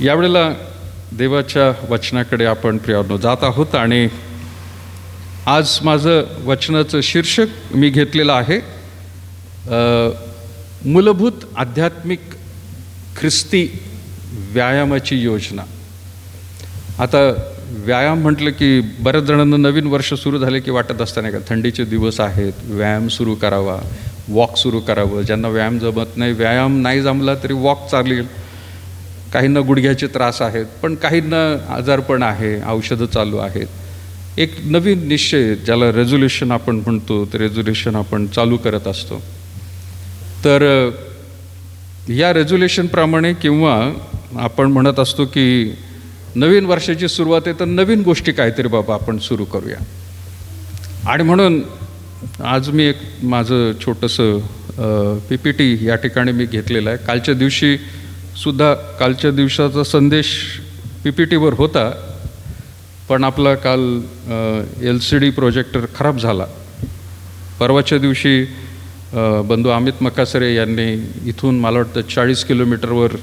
यावेळेला देवाच्या वचनाकडे आपण प्रियानो जात आहोत आणि आज माझं वचनाचं शीर्षक मी घेतलेलं आहे मूलभूत आध्यात्मिक ख्रिस्ती व्यायामाची योजना. आता व्यायाम म्हटलं की बऱ्याच जणांना नवीन वर्ष सुरू झाले की वाटत असतं नाही का, थंडीचे दिवस आहेत, व्यायाम सुरू करावा, वॉक सुरू करावं. ज्यांना व्यायाम जमत नाही, व्यायाम नाही जमला तरी वॉक चालेल. काहींना गुडघ्याचे त्रास आहेत, पण काहींना आजारपण आहे, औषधं चालू आहेत. एक नवीन निश्चय ज्याला रेझोल्युशन आपण म्हणतो, ते रेझोल्युशन आपण चालू करत असतो. तर या रेझोल्युशनप्रमाणे किंवा आपण म्हणत असतो की नवीन वर्षाची सुरुवात आहे तर नवीन गोष्टी काहीतरी बाबा आपण सुरू करूया. आणि म्हणून आज मी एक माझं छोटंसं PPT या ठिकाणी मी घेतलेलं आहे. कालच्या दिवसाचा संदेश PPTवर होता, पण आपला काल LCD प्रोजेक्टर खराब झाला. परवाच्या दिवशी बंधू अमित मकासरे यांनी इथून मला वाटतं 40 किलोमीटरवर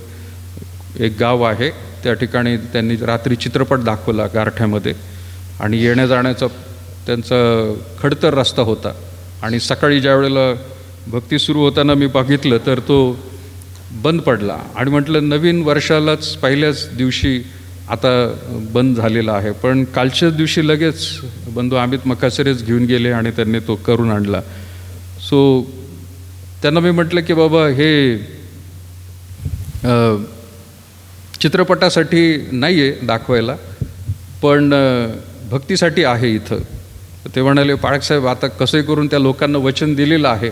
एक गाव आहे, त्या ठिकाणी त्यांनी रात्री चित्रपट दाखवला गारठ्यामध्ये. आणि येण्या जाण्याचा त्यांचा खडतर रस्ता होता. आणि सकाळी ज्या वेळेला भक्ती सुरू होताना मी बघितलं तर तो बंद पडला. आणि म्हटलं नवीन वर्षालाच पहिल्याच दिवशी आता बंद झालेला आहे. पण कालच्याच दिवशी लगेच बंधू अमित मकासरेच घेऊन गेले आणि त्यांनी तो करून आणला. सो त्यांना मी म्हटलं की बाबा हे चित्रपटासाठी नाही आहे दाखवायला, पण भक्तीसाठी आहे इथं. ते म्हणाले, पाळकसाहेब आता कसंही करून त्या लोकांना वचन दिलेलं आहे,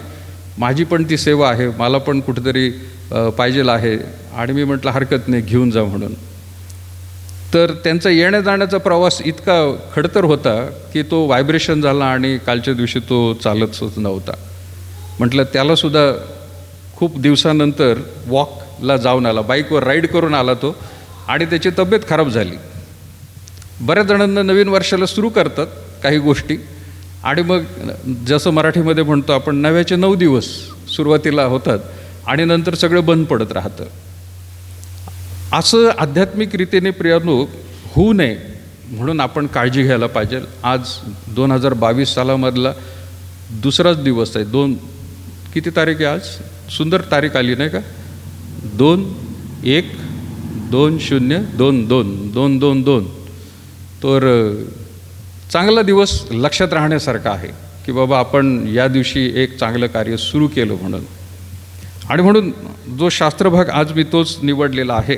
माझी पण ती सेवा आहे, मला पण कुठेतरी पाहिजेल आहे. आणि मी म्हटलं हरकत नाही, घेऊन जा म्हणून. तर त्यांचा येण्या जाण्याचा प्रवास इतका खडतर होता की तो व्हायब्रेशन झाला आणि कालच्या दिवशी तो चालतच नव्हता. म्हटलं त्यालासुद्धा खूप दिवसानंतर वॉकला जाऊन आला, बाईकवर राईड करून आला तो, आणि त्याची तब्येत खराब झाली. बऱ्याच जणांना नवीन वर्षाला सुरू करतात काही गोष्टी, आणि मग जसं मराठीमध्ये म्हणतो आपण, नव्याचे 9 दिवस सुरुवातीला होतात आणि नंतर सगळं बंद पडत राहतं. असं आध्यात्मिक रीतीने प्रियानो होऊ नये म्हणून आपण काळजी घ्यायला पाहिजे. आज 2022 सालामधला दुसराच दिवस आहे. किती तारीख आहे आज? सुंदर तारीख आली नाही का? 2/1/2022. तर चांगला दिवस लक्षात राहण्यासारखा आहे की बाबा आपण या दिवशी एक चांगलं कार्य सुरू केलं म्हणून. आणि म्हणून जो शास्त्रभाग आज मी तोच निवडलेला आहे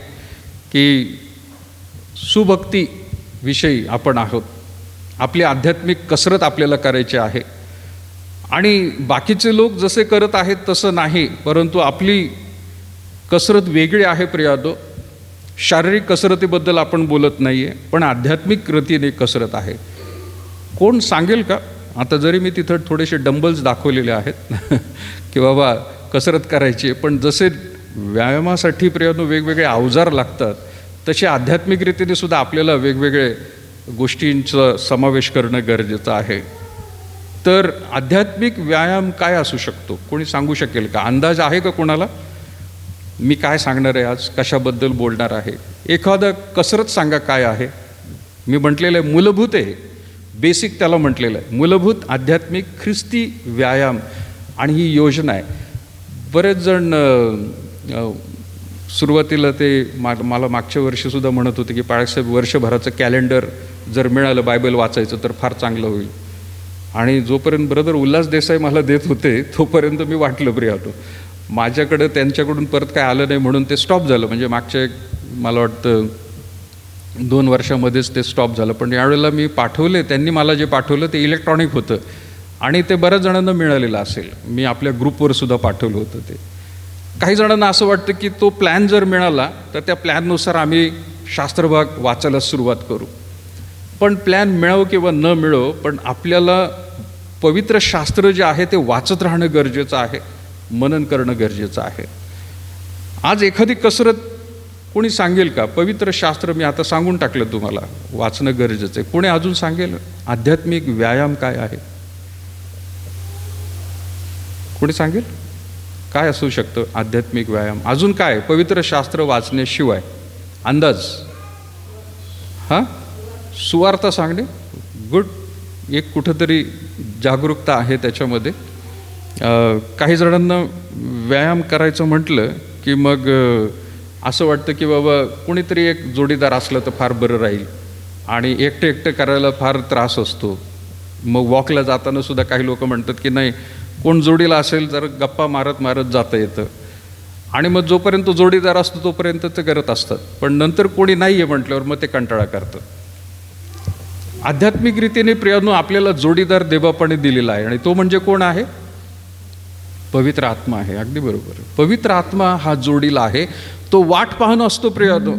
की सुभक्तीविषयी आपण आहोत. आपली आध्यात्मिक कसरत आपल्याला करायची आहे. आणि बाकीचे लोक जसे करत आहेत तसं नाही, परंतु आपली कसरत वेगळी आहे प्रियानो. शारीरिक कसरतीबद्दल आपण बोलत नाही आहे, पण आध्यात्मिक रीतीने कसरत आहे. कोण सांगेल का? आता जरी मी तिथं थोडेसे डंबल्स दाखवलेले आहेत की बाबा कसरत करायची आहे, पण जसे व्यायामासाठी प्रियानो वेगवेगळे अवजार लागतात, तसे आध्यात्मिक रीतीने सुद्धा आपल्याला वेगवेगळे गोष्टींचा समावेश करणं गरजेचं आहे. तर आध्यात्मिक व्यायाम काय असू शकतो? कोणी सांगू शकेल का? अंदाज आहे का कोणाला? मी काय सांगणार आहे आज, कशाबद्दल बोलणार आहे? एखादं कसरत सांगा काय आहे. मी म्हटलेलं आहे मूलभूत आहे, बेसिक त्याला म्हटलेलं आहे, मूलभूत आध्यात्मिक ख्रिस्ती व्यायाम. आणि ही योजना आहे. बरेच जण सुरुवातीला ते मला मागच्या वर्षीसुद्धा म्हणत होते की पाळकसाहेब वर्षभराचं कॅलेंडर जर मिळालं बायबल वाचायचं तर फार चांगलं होईल. आणि जोपर्यंत ब्रदर उल्हास देसाई मला देत होते तोपर्यंत मी वाटलं प्रियानो, माझ्याकडं त्यांच्याकडून परत काय आलं नाही म्हणून ते स्टॉप झालं. म्हणजे मागच्या मला वाटतं 2 वर्षामध्येच ते स्टॉप झालं. पण यावेळेला मी पाठवले, त्यांनी मला जे पाठवलं ते इलेक्ट्रॉनिक होतं आणि ते बऱ्याच जणांना मिळालेलं असेल. मी आपल्या ग्रुपवर सुद्धा पाठवलं होतं ते. काही जणांना असं वाटतं की तो प्लॅन जर मिळाला तर त्या प्लॅननुसार आम्ही शास्त्रभाग वाचायला सुरुवात करू. पण प्लॅन मिळो किंवा न मिळो, पण आपल्याला पवित्र शास्त्र जे आहे ते वाचत राहणं गरजेचं आहे, मनन करणं गरजेचं आहे. आज एखादी कसरत कोणी सांगेल का? पवित्र शास्त्र मी आता सांगून टाकलं तुम्हाला, वाचणं गरजेचं आहे. कोणी अजून सांगेल आध्यात्मिक व्यायाम काय आहे? कोणी सांगेल काय असू शकतं आध्यात्मिक व्यायाम? अजून काय पवित्र शास्त्र वाचण्याशिवाय अंदाज? हां, सुवार्ता सांगणे. गुड. एक कुठंतरी जागरूकता आहे त्याच्यामध्ये. काही जणांना व्यायाम करायचं म्हटलं की मग असं वाटतं की बाबा कोणीतरी एक जोडीदार असलं तर फार बरं राहील, आणि एकटं एकटं करायला फार त्रास असतो. मग वॉकला जाताना सुद्धा काही लोक म्हणतात की नाही, कोण जोडीला असेल तर गप्पा मारत मारत जाता येतं. आणि मग जोपर्यंत जोडीदार असतो तोपर्यंत ते करत असतात, पण नंतर कोणी नाही आहे म्हटल्यावर मग ते कंटाळा करतात. आध्यात्मिक रीतीने प्रियानो आपल्याला जोडीदार देवापणे दिलेला आहे, आणि तो म्हणजे कोण आहे? पवित्र आत्मा आहे. अगदी बरोबर. पवित्र आत्मा हा जोडीला आहे. तो वाट पाहणं असतो प्रियानो,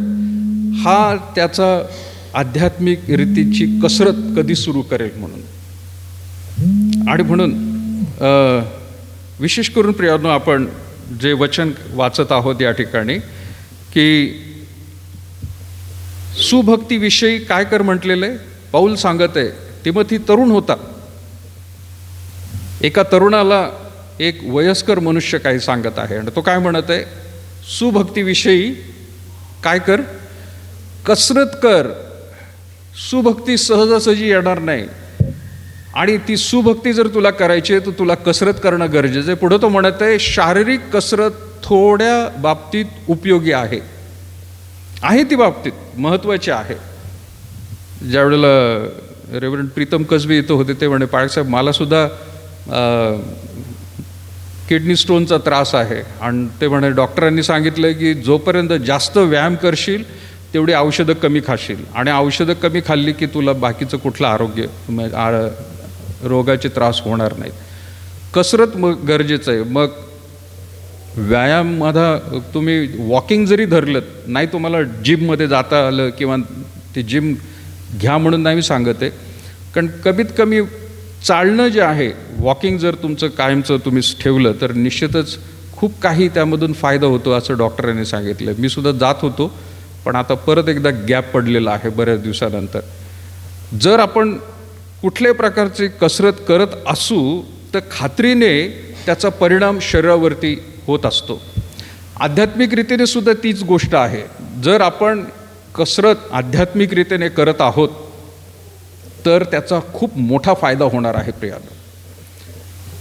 हा त्याचा आध्यात्मिक रीतीची कसरत कधी सुरू करेल म्हणून. आणि म्हणून विशेष करून प्रियानो आपण जे वचन वाचत आहोत या ठिकाणी, की सुभक्तीविषयी काय कर म्हटलेलं आहे? पौल सांगत आहे, तिमोथी तरुण होता. एका तरुणाला एक वयस्कर मनुष्य काही सांगत आहे, आणि तो काय म्हणत आहे? सुभक्तीविषयी काय कर? कसरत कर. सुभक्ती सहजासहजी येणार नाही, आणि ती सुभक्ती जर तुला करायची आहे तर तुला कसरत करणं गरजेचं आहे. पुढं तो म्हणत आहे, शारीरिक कसरत थोड्या बाबतीत उपयोगी आहे ती बाबतीत महत्त्वाची आहे. ज्यावेळेला रेव्हरंड प्रीतम कसबी इथं होते ते म्हणे, पाळसाहेब मला सुद्धा किडनी स्टोनचा त्रास आहे, आणि ते म्हणे डॉक्टरांनी सांगितलं की जोपर्यंत जास्त व्यायाम करशील तेवढी औषधं कमी खाशील, आणि औषधं कमी खाल्ली की तुला बाकीचं कुठलं आरोग्य रोगाचे त्रास होणार नाहीत. कसरत मग गरजेचं आहे. मग व्यायाममध्ये तुम्ही वॉकिंग जरी धरलं, नाही तुम्हाला जिममध्ये जाता आलं किंवा ती जिम घ्या म्हणून नाही मी सांगत आहे, कारण कमीत कमी चालणं जे आहे, वॉकिंग जर तुमचं कायमचं तुम्ही ठेवलं तर निश्चितच खूप काही त्यामधून फायदा होतो असं डॉक्टरांनी सांगितलं. मी सुद्धा जात होतो, पण आता परत एकदा गॅप पडलेला आहे बऱ्याच दिवसानंतर. जर आपण कुठल्याही प्रकारची कसरत करत असू तर खात्रीने त्याचा परिणाम शरीरावरती होत असतो. आध्यात्मिक रीतीने सुद्धा तीच गोष्ट आहे. जर आपण कसरत आध्यात्मिक रीतीने करत आहोत तर त्याचा खूप मोठा फायदा होणार आहे प्रियानो.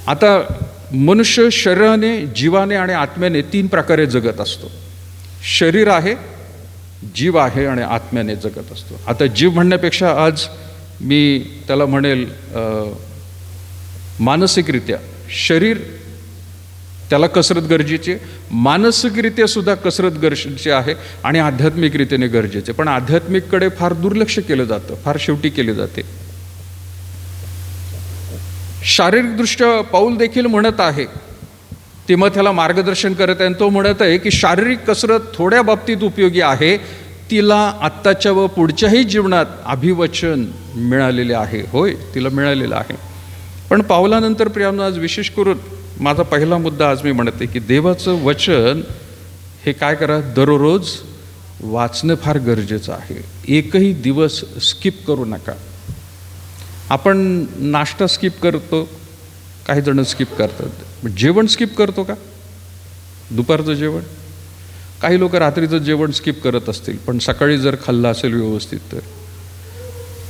आता मनुष्य शरीराने, जीवाने आणि आत्म्याने 3 प्रकारे जगत असतो. शरीर आहे, जीव आहे आणि आत्म्याने जगत असतो. आता जीव म्हणण्यापेक्षा आज मी त्याला म्हणेल मानसिकरित्या. शरीर त्याला कसरत गरजेची आहे, मानसिकरित्या सुद्धा कसरत गरजेची आहे, आणि आध्यात्मिकरित्याने गरजेचे. पण आध्यात्मिककडे फार दुर्लक्ष केलं जातं, फार शेवटी केले जाते. शारीरिकदृष्ट्या पौल देखील म्हणत आहे, तिमोथीला मार्गदर्शन करत आहे, आणि तो म्हणत आहे की शारीरिक कसरत थोड्या बाबतीत उपयोगी आहे, तिला आत्ताच्या व पुढच्याही जीवनात अभिवचन मिळालेले आहे. होय, तिला मिळालेलं आहे. पण पावलानंतर प्रियानो आज विशेष करून माझा पहिला मुद्दा आज मी म्हणते की देवाचं वचन हे काय करा, दररोज वाचणं फार गरजेचं आहे. एकही दिवस स्किप करू नका. आपण नाश्ता स्किप करतो, काही जण स्किप करतात. जेवण स्किप करतो का? दुपारचं जेवण? काही लोक रात्रीचं जेवण स्किप करत असतील, पण सकाळी जर खाल्लं असेल व्यवस्थित तर.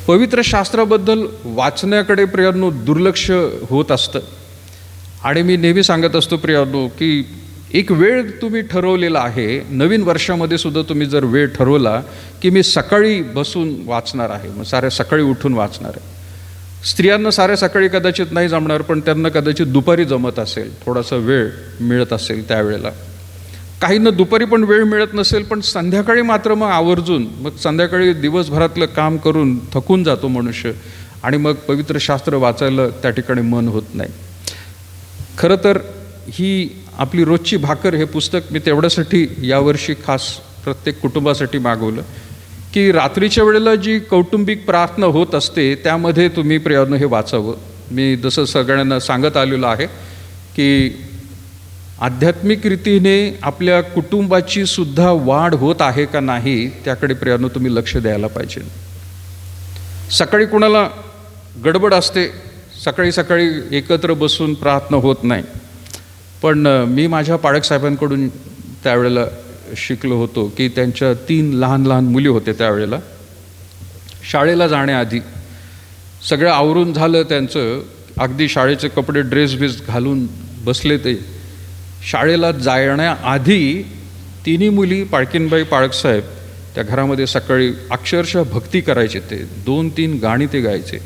पवित्र शास्त्राबद्दल वाचण्याकडे प्रियानो दुर्लक्ष होत असतं. आणि मी नेहमी सांगत असतो प्रियानो की एक वेळ तुम्ही ठरवलेला आहे. नवीन वर्षामध्ये सुद्धा तुम्ही जर वेळ ठरवला की मी सकाळी बसून वाचणार आहे, मग साऱ्या सकाळी उठून वाचणार आहे. स्त्रियांना साऱ्या सकाळी कदाचित नाही जमणार, पण त्यांना कदाचित दुपारी जमत असेल, थोडासा वेळ मिळत असेल त्यावेळेला. काहींना दुपारी पण वेळ मिळत नसेल, पण संध्याकाळी मात्र मग आवर्जून, मग संध्याकाळी दिवसभरातलं काम करून थकून जातो मनुष्य, आणि मग पवित्र शास्त्र वाचायला त्या ठिकाणी मन होत नाही. खरं तर ही आपली रोजची भाकर हे पुस्तक मी तेवढ्यासाठी यावर्षी खास प्रत्येक कुटुंबासाठी मागवलं की रात्रीच्या वेळेला जी कौटुंबिक प्रार्थना होत असते त्यामध्ये तुम्ही प्रियानो हे वाचावं. मी जसं सगळ्यांना सांगत आलेलो आहे की आध्यात्मिक रीतीने आपल्या कुटुंबाची सुद्धा वाढ होत आहे का नाही त्याकडे प्रियानो तुम्ही लक्ष द्यायला पाहिजे. सकाळी कोणाला गडबड असते, सकाळी सकाळी एकत्र बसून प्रार्थना होत नाही. पण मी माझ्या पाळक साहेबांकडून त्यावेळेला शिकलो होतो की त्यांच्या 3 लहान लहान मुली होत्या त्यावेळेला. शाळेला जाण्याआधी सगळं आवरून झालं त्यांचं, अगदी शाळेचे कपडे ड्रेस बिस घालून बसले ते. शाळेला जाण्याआधी तिन्ही मुली पाळकीनबाई पाळकसाहेब त्या घरामध्ये सकाळी अक्षरशः भक्ती करायचे. ते 2-3 गाणी ते गायचे.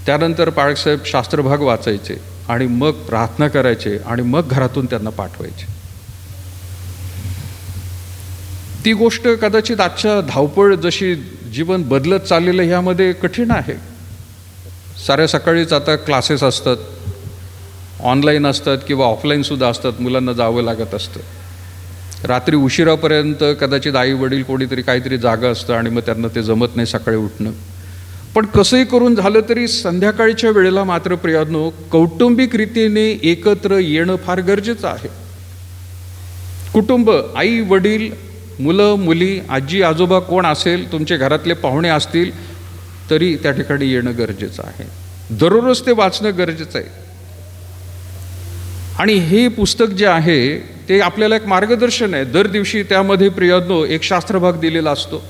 त्यानंतर पाळकसाहेब शास्त्रभाग वाचायचे आणि मग प्रार्थना करायचे आणि मग घरातून त्यांना पाठवायचे. ती गोष्ट कदाचित आजच्या धावपळ जशी जीवन बदलत चाललेलं ह्यामध्ये कठीण आहे. साऱ्या सकाळीच आता क्लासेस असतात, ऑनलाईन असतात किंवा ऑफलाईनसुद्धा असतात, मुलांना जावं लागत असतं. रात्री उशिरापर्यंत कदाचित आई वडील कोणीतरी काहीतरी जागा असतं आणि मग त्यांना ते जमत नाही सकाळी उठणं. पण कसंही करून झालं तरी संध्याकाळच्या वेळेला मात्र प्रियांनो कौटुंबिक रीतीने एकत्र येणं फार गरजेचं आहे. कुटुंब, आई वडील, मुलं मुली, आजी आजोबा कोण असेल, तुमचे घरातले पाहुणे असतील तरी त्या ठिकाणी येणं गरजेचं आहे. दररोज ते वाचणं गरजेचं आहे. आणि हे पुस्तक जे आहे ते आपल्याला एक मार्गदर्शन आहे. दर दिवशी त्यामध्ये प्रियांनो एक शास्त्रभाग दिलेला असतो.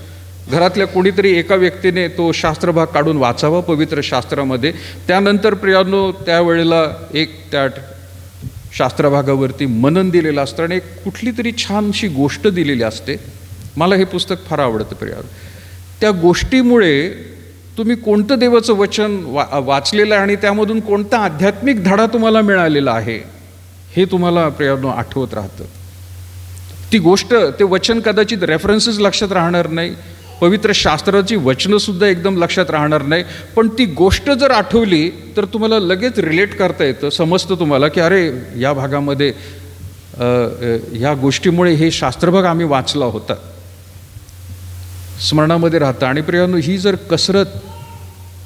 घरातल्या कोणीतरी एका व्यक्तीने तो शास्त्रभाग काढून वाचावा पवित्र शास्त्रामध्ये. त्यानंतर प्रियांनो त्यावेळेला एक त्या शास्त्रभागावरती मनन दिलेलं असतं आणि एक कुठली तरी छानशी गोष्ट दिलेली असते. मला हे पुस्तक फार आवडतं प्रियांनो. त्या गोष्टीमुळे तुम्ही कोणतं देवाचं वचन वाचलेलं आहे आणि त्यामधून कोणता आध्यात्मिक धडा तुम्हाला मिळालेला आहे हे तुम्हाला प्रियांनो आठवत राहतं. ती गोष्ट, ते वचन कदाचित रेफरन्सेस लक्षात राहणार नाही, पवित्र शास्त्राची वचनंसुद्धा एकदम लक्षात राहणार नाही, पण ती गोष्ट जर आठवली तर तुम्हाला लगेच रिलेट करता येतं, समजतं तुम्हाला की अरे या भागामध्ये ह्या गोष्टीमुळे हे शास्त्रभाग आम्ही वाचला होता, स्मरणामध्ये राहतं. आणि प्रियांनो ही जर कसरत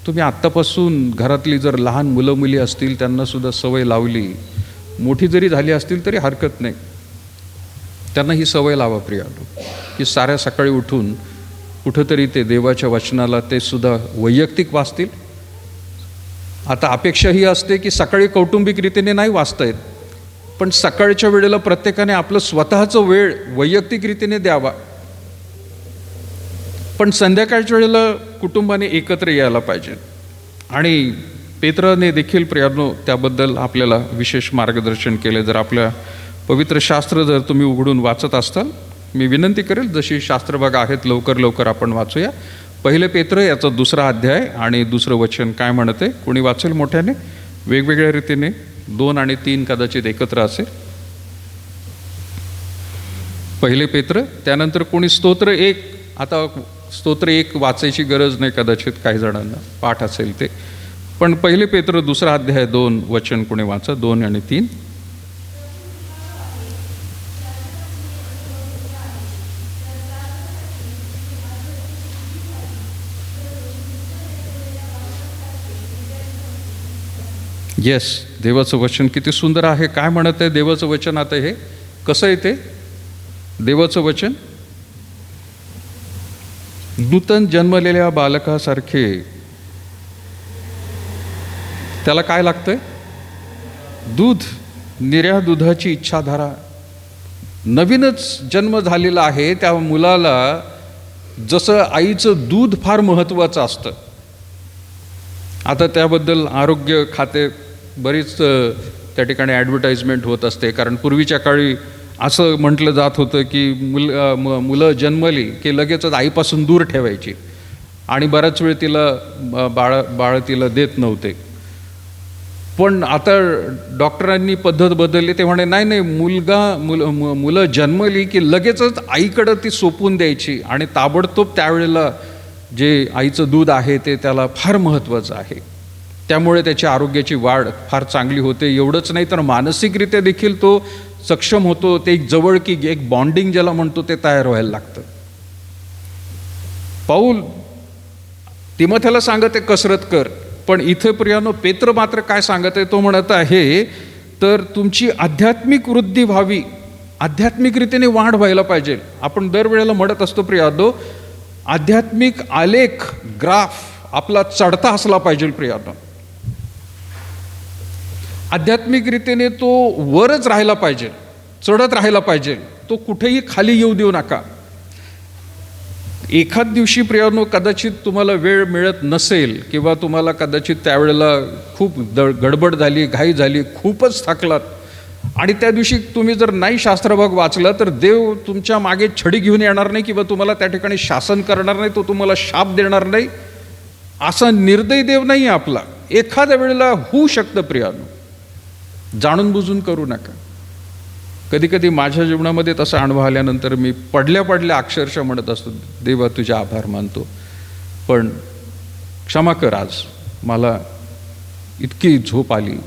तुम्ही आत्तापासून घरातली जर लहान मुलं मुली असतील त्यांनासुद्धा सवय लावली, मोठी जरी झाली असतील तरी हरकत नाही, त्यांना ही सवय लावा प्रियांनो की साऱ्या सकाळी उठून कुठंतरी ते देवाच्या वचनाला ते सुद्धा वैयक्तिक वाचतील. आता अपेक्षा ही असते की सकाळी कौटुंबिक रीतीने नाही वाचता येत, पण सकाळच्या वेळेला प्रत्येकाने आपलं स्वतःचं वेळ वैयक्तिक रीतीने द्यावा. पण संध्याकाळच्या वेळेला कुटुंबाने एकत्र यायला पाहिजे. आणि पेत्राने देखील प्रियांनो त्याबद्दल आपल्याला विशेष मार्गदर्शन केले. जर आपल्या पवित्र शास्त्र जर तुम्ही उघडून वाचत असताल, मी विनंती करेल जशी शास्त्रभाग आहेत लवकर लवकर आपण वाचूया. 1 पेत्र याचा 2रा अध्याय आणि 2रं वचन काय म्हणते, कोणी वाचेल मोठ्याने? वेगवेगळ्या रीतीने 2 आणि 3 कदाचित एकत्र असेल. 1 पेत्र, त्यानंतर कोणी स्तोत्र 1. आता स्तोत्र 1 वाचायची गरज नाही कदाचित काही जणांना, पाठ असेल ते. पण 1 पेत्र 2रा अध्याय 2 वचन कोणी वाचा, 2 आणि 3. येस, देवाचं वचन किती सुंदर आहे. काय म्हणत आहे देवाचं वचन? आता हे कसं आहे ते देवाचं वचन? नूतन जन्मलेल्या बालकासारखे त्याला काय लागतंय? दूध, निर्या दुधाची इच्छा धरा. नवीनच जन्म झालेला आहे त्या मुलाला जसं आईचं दूध फार महत्त्वाचं असतं. आता त्याबद्दल आरोग्य खाते बरीच त्या ठिकाणी ॲडव्हर्टाइजमेंट होत असते. कारण पूर्वीच्या काळी असं म्हटलं जात होतं की मुलं जन्मली की लगेचच आईपासून दूर ठेवायची आणि बराच वेळ तिला बाळ तिला देत नव्हते. पण आता डॉक्टरांनी पद्धत बदलली. ते म्हणे नाही मुलं जन्मली की लगेचच आईकडं ती सोपून द्यायची आणि ताबडतोब त्यावेळेला जे आईचं दूध आहे ते त्याला फार महत्त्वाचं आहे. त्यामुळे त्याच्या आरोग्याची वाढ फार चांगली होते. एवढंच नाही तर मानसिकरित्या देखील तो सक्षम होतो. ते एक जवळकी, एक बॉन्डिंग ज्याला म्हणतो ते तयार व्हायला लागतं. पाऊल तिमोथेला सांगत आहे कसरत कर, पण इथे प्रियांनो पेत्र मात्र काय सांगत आहे? तो म्हणत आहे तर तुमची आध्यात्मिक वृद्धी व्हावी, आध्यात्मिक रीतीने वाढ व्हायला पाहिजे. आपण दरवेळेला म्हणत असतो प्रियांनो, आध्यात्मिक आलेख, ग्राफ आपला चढता असला पाहिजे प्रियांनो. आध्यात्मिक रीतीने तो वरच राहायला पाहिजे, चढत राहायला पाहिजे. तो तो कुठेही खाली येऊ देऊ नका. एखाद दिवशी प्रियानो कदाचित तुम्हाला वेळ मिळत नसेल किंवा तुम्हाला कदाचित त्यावेळेला खूप गडबड झाली, घाई झाली, खूपच थकलात आणि त्या दिवशी तुम्ही जर नाही शास्त्रभाग वाचला तर देव तुमच्या मागे छडी घेऊन येणार नाही किंवा तुम्हाला त्या ठिकाणी शासन करणार नाही, तो तुम्हाला शाप देणार नाही. असा निर्दयी देव नाही आहे आपला. एखाद्या वेळेला होऊ शकतं प्रियानो, जाणून बुजून करू नका. कधी कधी माझ्या जीवनामध्ये तसा अनुभव आल्यानंतर मी पडल्या अक्षरशः म्हणत असतो, देवा तुझे आभार मानतो, पण क्षमा कर, आज मला इतकी झोप आली.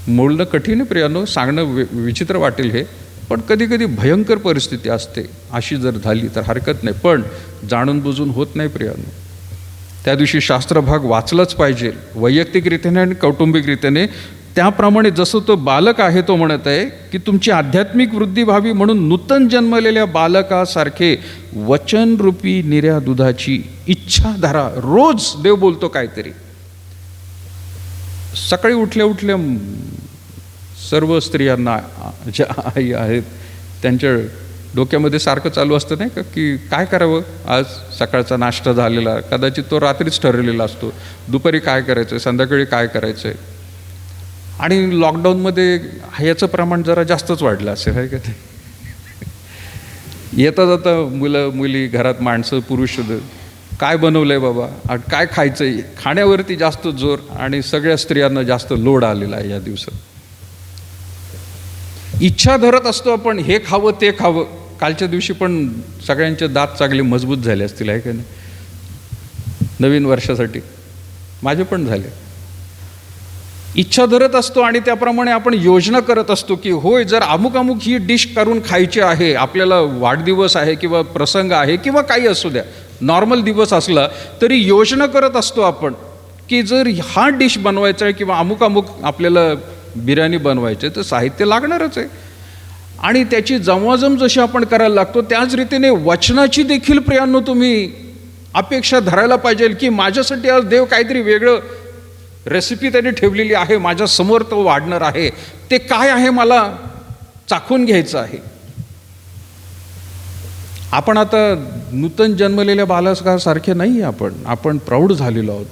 बोलणं कठीण आहे प्रियानो, सांगणं विचित्र वाटेल हे, पण कधी कधी भयंकर परिस्थिती असते. अशी जर झाली तर हरकत नाही, पण जाणून बुजून होत नाही प्रियानो. त्या दिवशी शास्त्रभाग वाचलाच पाहिजे, वैयक्तिकरीत्याने आणि कौटुंबिकरीत्याने. त्याप्रमाणे जसं तो बालक आहे तो म्हणत आहे की तुमची आध्यात्मिक वृद्धी व्हावी म्हणून नूतन जन्मलेल्या बालकासारखे वचनरूपी निर्या दुधाची इच्छा धरा. रोज देव बोलतो काहीतरी. सकाळी उठल्या सर्व स्त्रियांना ज्या आई आहेत त्यांच्या डोक्यामध्ये सारखं चालू असतं नाही का, की काय करावं. आज सकाळचा नाश्ता झालेला, कदाचित तो रात्रीच ठरलेला असतो, दुपारी काय करायचं, संध्याकाळी काय करायचं. आणि लॉकडाऊनमध्ये ह्याचं प्रमाण जरा जास्तच वाढलं असेल आहे का ते. येता जाता मुलं मुली, घरात माणसं, पुरुष, काय बनवलं आहे बाबा, काय खायचं आहे, खाण्यावरती जास्त जोर आणि सगळ्या स्त्रियांना जास्त लोड आलेला आहे या दिवसात. इच्छा धरत असतो आपण, हे खावं ते खावं. कालच्या दिवशी पण सगळ्यांचे दात चांगले मजबूत झाले असतील आहे का नाही, नवीन वर्षासाठी. माझे पण झाले. इच्छा धरत असतो आणि त्याप्रमाणे आपण योजना करत असतो की होय, जर अमुक ही डिश करून खायची आहे, आपल्याला वाढदिवस आहे किंवा प्रसंग आहे किंवा काही असू द्या, नॉर्मल दिवस असला तरी योजना करत असतो आपण की जर हा डिश बनवायचा आहे किंवा अमुक आपल्याला बिर्याणी बनवायची आहे तर साहित्य लागणारच आहे. आणि त्याची जमवाजम जशी आपण करायला लागतो त्याच रीतीने वचनाची देखील प्रियांनो तुम्ही अपेक्षा धरायला पाहिजे की माझ्यासाठी आज देव काहीतरी वेगळं रेसिपी त्याने ठेवलेली आहे, माझ्या समोर तो वाढणार आहे. ते काय आहे मला चाखून घ्यायचं आहे. आपण आता नूतन जन्मलेल्या बालकासारखे नाही, आपण प्रौढ झालेलो आहोत.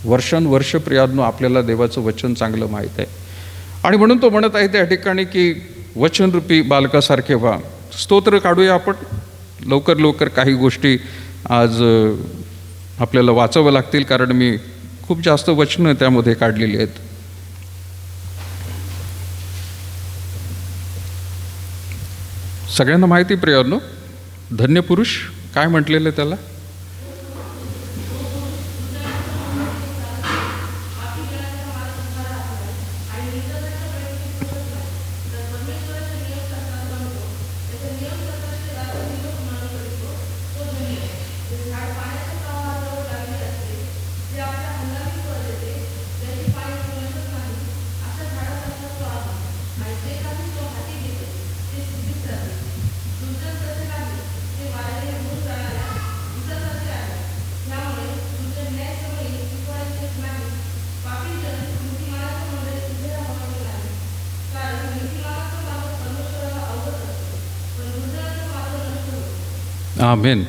वर्षानुवर्ष प्रियानो आपल्याला देवाचं वचन चांगलं माहीत आहे. आणि म्हणून तो म्हणत आहे त्या ठिकाणी की वचनरूपी बालकासारखे व्हा. स्तोत्र काढूया आपण लवकर. काही गोष्टी आज आपल्याला वाचावं लागतील कारण मी खूप जास्त वचनं त्यामध्ये काढलेली आहेत. सगळ्यांना माहिती प्रियानो, धन्य पुरुष काय म्हटलेलं त्याला, आमेन.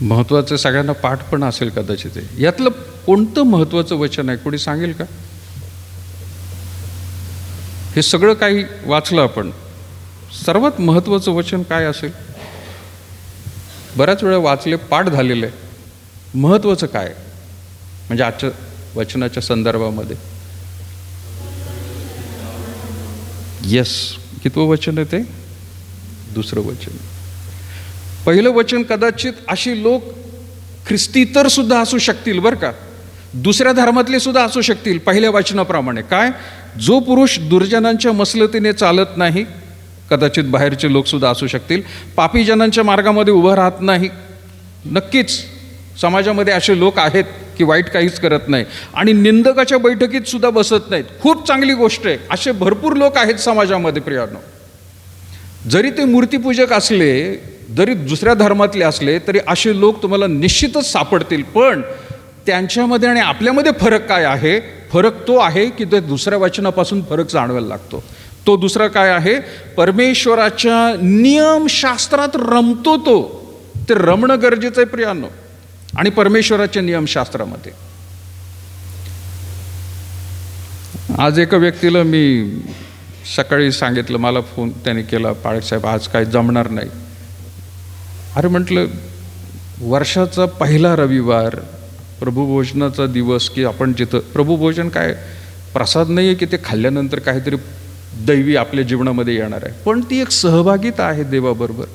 महत्त्वाचं सगळ्यांना पाठ पण असेल कदाचित. यातलं कोणतं महत्त्वाचं वचन आहे कोणी सांगेल का? हे सगळं काही वाचलं आपण, सर्वात महत्त्वाचं वचन काय असेल? बऱ्याच वेळा वाचले, पाठ झालेलं आहे. महत्त्वाचं काय म्हणजे आजच्या वचनाच्या संदर्भामध्ये? येस, कितवं वचन आहे ते? दुसरं वचन. पहिलं वचन कदाचित अशी लोक ख्रिस्तीतर सुद्धा असू शकतील बरं का, दुसऱ्या धर्मातले सुद्धा असू शकतील. पहिल्या वचनाप्रमाणे काय, जो पुरुष दुर्जनांच्या मसलतीने चालत नाही, कदाचित बाहेरचे लोक सुद्धा असू शकतील. पापी जनांच्या मार्गामध्ये उभं राहत नाही, नक्कीच समाजामध्ये असे लोक आहेत की वाईट काहीच करत नाही आणि निंदकाच्या बैठकीत सुद्धा बसत नाहीत. खूप चांगली गोष्ट आहे, असे भरपूर लोक आहेत समाजामध्ये प्रियानो. जरी ते मूर्तीपूजक असले, जरी दुसऱ्या धर्मातले असले तरी असे लोक तुम्हाला निश्चितच सापडतील. पण त्यांच्यामध्ये आणि आपल्यामध्ये फरक काय आहे? फरक तो आहे की ते दुसऱ्या वचनापासून फरक जाणवायला लागतो. तो दुसरा काय आहे, परमेश्वराच्या नियमशास्त्रात रमतो तो. ते रमणं गरजेचं आहे प्रियांनो. आणि परमेश्वराच्या नियमशास्त्रामध्ये. आज एका व्यक्तीला मी सकाळी सांगितलं, मला फोन त्याने केला, पाळकसाहेब आज काय जमणार नाही. अरे म्हटलं, वर्षाचा पहिला रविवार, प्रभुभोजनाचा दिवस, की आपण जिथं प्रभुभोजन काय प्रसाद नाही आहे की ते खाल्ल्यानंतर काहीतरी दैवी आपल्या जीवनामध्ये येणार आहे, पण ती एक सहभागिता आहे देवाबरोबर.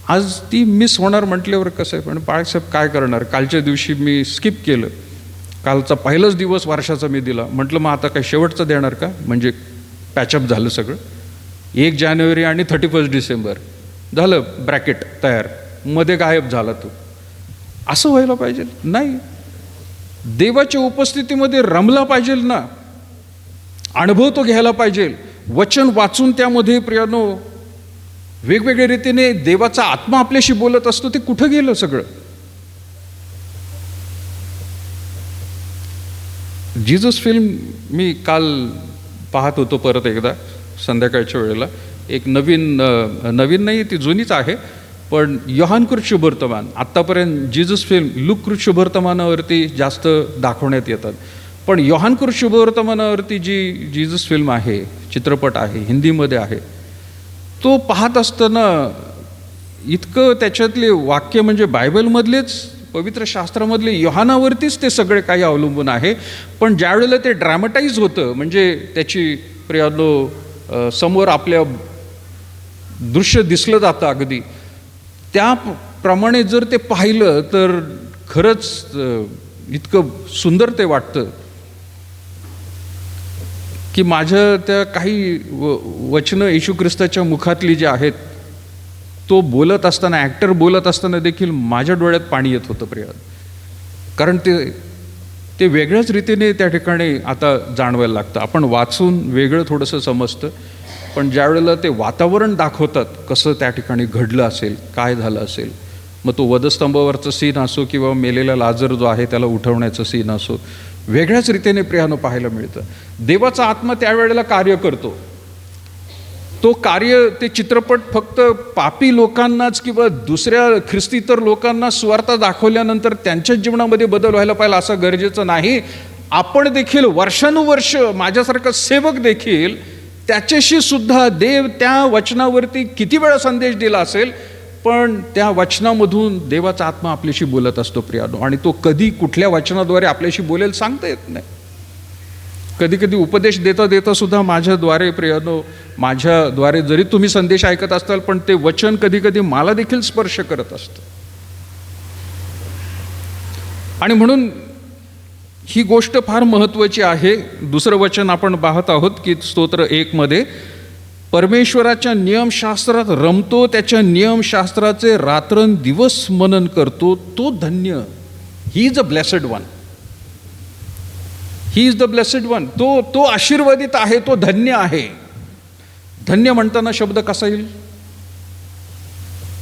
आज ती मिस होणार म्हटल्यावर कसं आहे. पण पाळकसाहेब काय करणार, कालच्या दिवशी मी स्किप केलं. कालचा पहिलाच दिवस वर्षाचा मी दिला. म्हटलं मग आता काय शेवटचं देणार का, म्हणजे पॅचअप झालं सगळं. 1 जानेवारी आणि 31 डिसेंबर झालं, ब्रॅकेट तयार, मध्ये गायब झाला तो. असं व्हायला पाहिजे नाही. देवाच्या उपस्थितीमध्ये रमला पाहिजे ना, अनुभव तो घ्यायला पाहिजे. वचन वाचून त्यामध्ये प्रियानो वेगवेगळ्या रीतीने देवाचा आत्मा आपल्याशी बोलत असतो. ते कुठं गेलं सगळं. जीजस फिल्म मी काल पाहत होतो परत एकदा संध्याकाळच्या वेळेला. एक नवीन नाही, ती जुनीच आहे, पण योहानकृत शुभवर्तमान. आत्तापर्यंत जीजस फिल्म लूककृत शुभवर्तमानावरती जास्त दाखवण्यात येतात, पण योहानकृत शुभवर्तमानावरती जी जीजस फिल्म आहे, चित्रपट आहे, हिंदीमध्ये आहे, तो पाहत असताना इतकं त्याच्यातले वाक्य म्हणजे बायबलमधलेच, पवित्र शास्त्रामधले, योहानावरतीच ते सगळे काही अवलंबून आहे. पण ज्यावेळेला ते ड्रॅमटाईज होतं, म्हणजे त्याची प्रियानो समोर आपल्या दृश्य दिसलं जातं अगदी, त्याप्रमाणे जर ते पाहिलं तर खरंच इतकं सुंदर ते वाटतं की माझ्या त्या काही वचनं येशू ख्रिस्ताच्या मुखातली जी आहेत, तो बोलत असताना, ॲक्टर बोलत असताना देखील माझ्या डोळ्यात पाणी येत होतं प्रिया. कारण ते वेगळ्याच रीतीने त्या ठिकाणी आता जाणवायला लागतं. आपण वाचून वेगळं थोडंसं समजतं, पण ज्यावेळेला ते वातावरण दाखवतात कसं त्या ठिकाणी घडलं असेल, काय झालं असेल, मग तो वधस्तंभावरचं सीन असो किंवा मेलेला लाजर जो आहे त्याला उठवण्याचं सीन असो, वेगळ्याच रीतीने प्रियानं पाहायला मिळतं. देवाचा आत्मा त्यावेळेला कार्य करतो. तो कार्य, ते चित्रपट फक्त पापी लोकांनाच किंवा दुसऱ्या ख्रिस्तीतर लोकांना सुवार्ता दाखवल्यानंतर त्यांच्याच जीवनामध्ये बदल व्हायला पाहिजे असं गरजेचं नाही. आपण देखील वर्षानुवर्ष, माझ्यासारखा सेवक देखील, त्याच्याशी सुद्धा देव त्या वचनावरती किती वेळा संदेश दिला असेल, पण त्या वचनामधून देवाचा आत्मा आपल्याशी बोलत असतो प्रियानो. आणि तो कधी कुठल्या वचनाद्वारे आपल्याशी बोलेल सांगता येत नाही. कधी कधी उपदेश देता देता सुद्धा माझ्याद्वारे प्रियानो, माझ्याद्वारे जरी तुम्ही संदेश ऐकत असाल, पण ते वचन कधी कधी मला देखील स्पर्श करत असतं. आणि म्हणून ही गोष्ट फार महत्त्वाची आहे. दुसरं वचन आपण पाहत आहोत की स्तोत्र 1 मध्ये, परमेश्वराच्या नियमशास्त्रात रमतो, त्याच्या नियमशास्त्राचे रात्रंदिवस मनन करतो, तो धन्य. He is a blessed one. He is the blessed one. तो आशीर्वादित आहे, तो धन्य आहे. धन्य म्हणताना शब्द कसा येईल?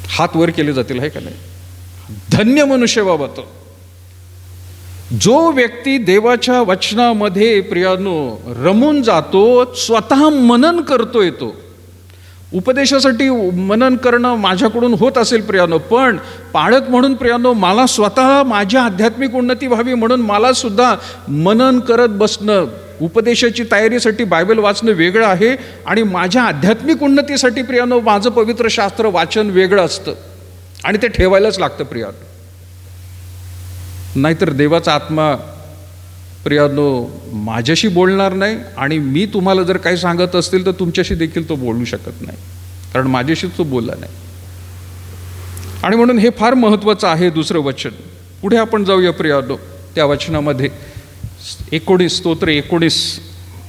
हात वर केले जातील, आहे का नाही? धन्य मनुष्य बाबा तो, जो व्यक्ती देवाच्या वचनामध्ये प्रियानो रमून जातो, स्वतः मनन करतोय. तो उपदेशासाठी मनन करणं माझ्याकडून होत असेल प्रियानो, पण पाळक म्हणून प्रियानो मला स्वतः माझ्या आध्यात्मिक उन्नती व्हावी म्हणून मला सुद्धा मनन करत बसणं, उपदेशाची तयारीसाठी बायबल वाचणं वेगळं आहे, आणि माझ्या आध्यात्मिक उन्नतीसाठी प्रियानो माझं पवित्र शास्त्र वाचन वेगळं असतं, आणि ते ठेवायलाच लागतं प्रियानो. नाहीतर देवाचा आत्मा प्रियानो माझ्याशी बोलणार नाही, आणि मी तुम्हाला जर काही सांगत असतील तर तुमच्याशी देखील तो बोलू शकत नाही, कारण माझ्याशी तो बोलला नाही. आणि म्हणून हे फार महत्त्वाचं आहे दुसरं वचन. पुढे आपण जाऊया प्रियानो त्या वचनामध्ये. 19 स्तोत्र 19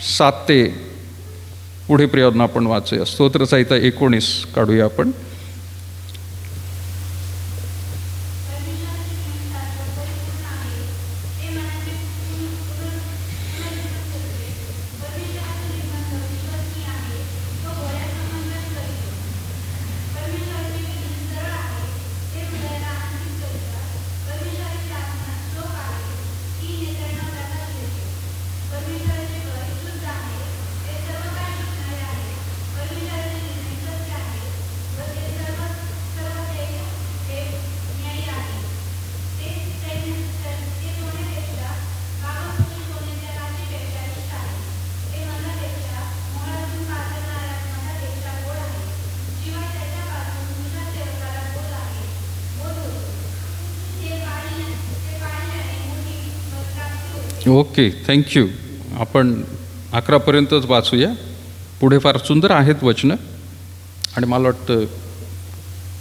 7 ते पुढे प्रियानो आपण वाचूया. स्तोत्रसंहिता 19 काढूया आपण. Okay, thank you. आपण 11पर्यंतच वाचूया. पुढे फार सुंदर आहेत वचनं आणि मला वाटतं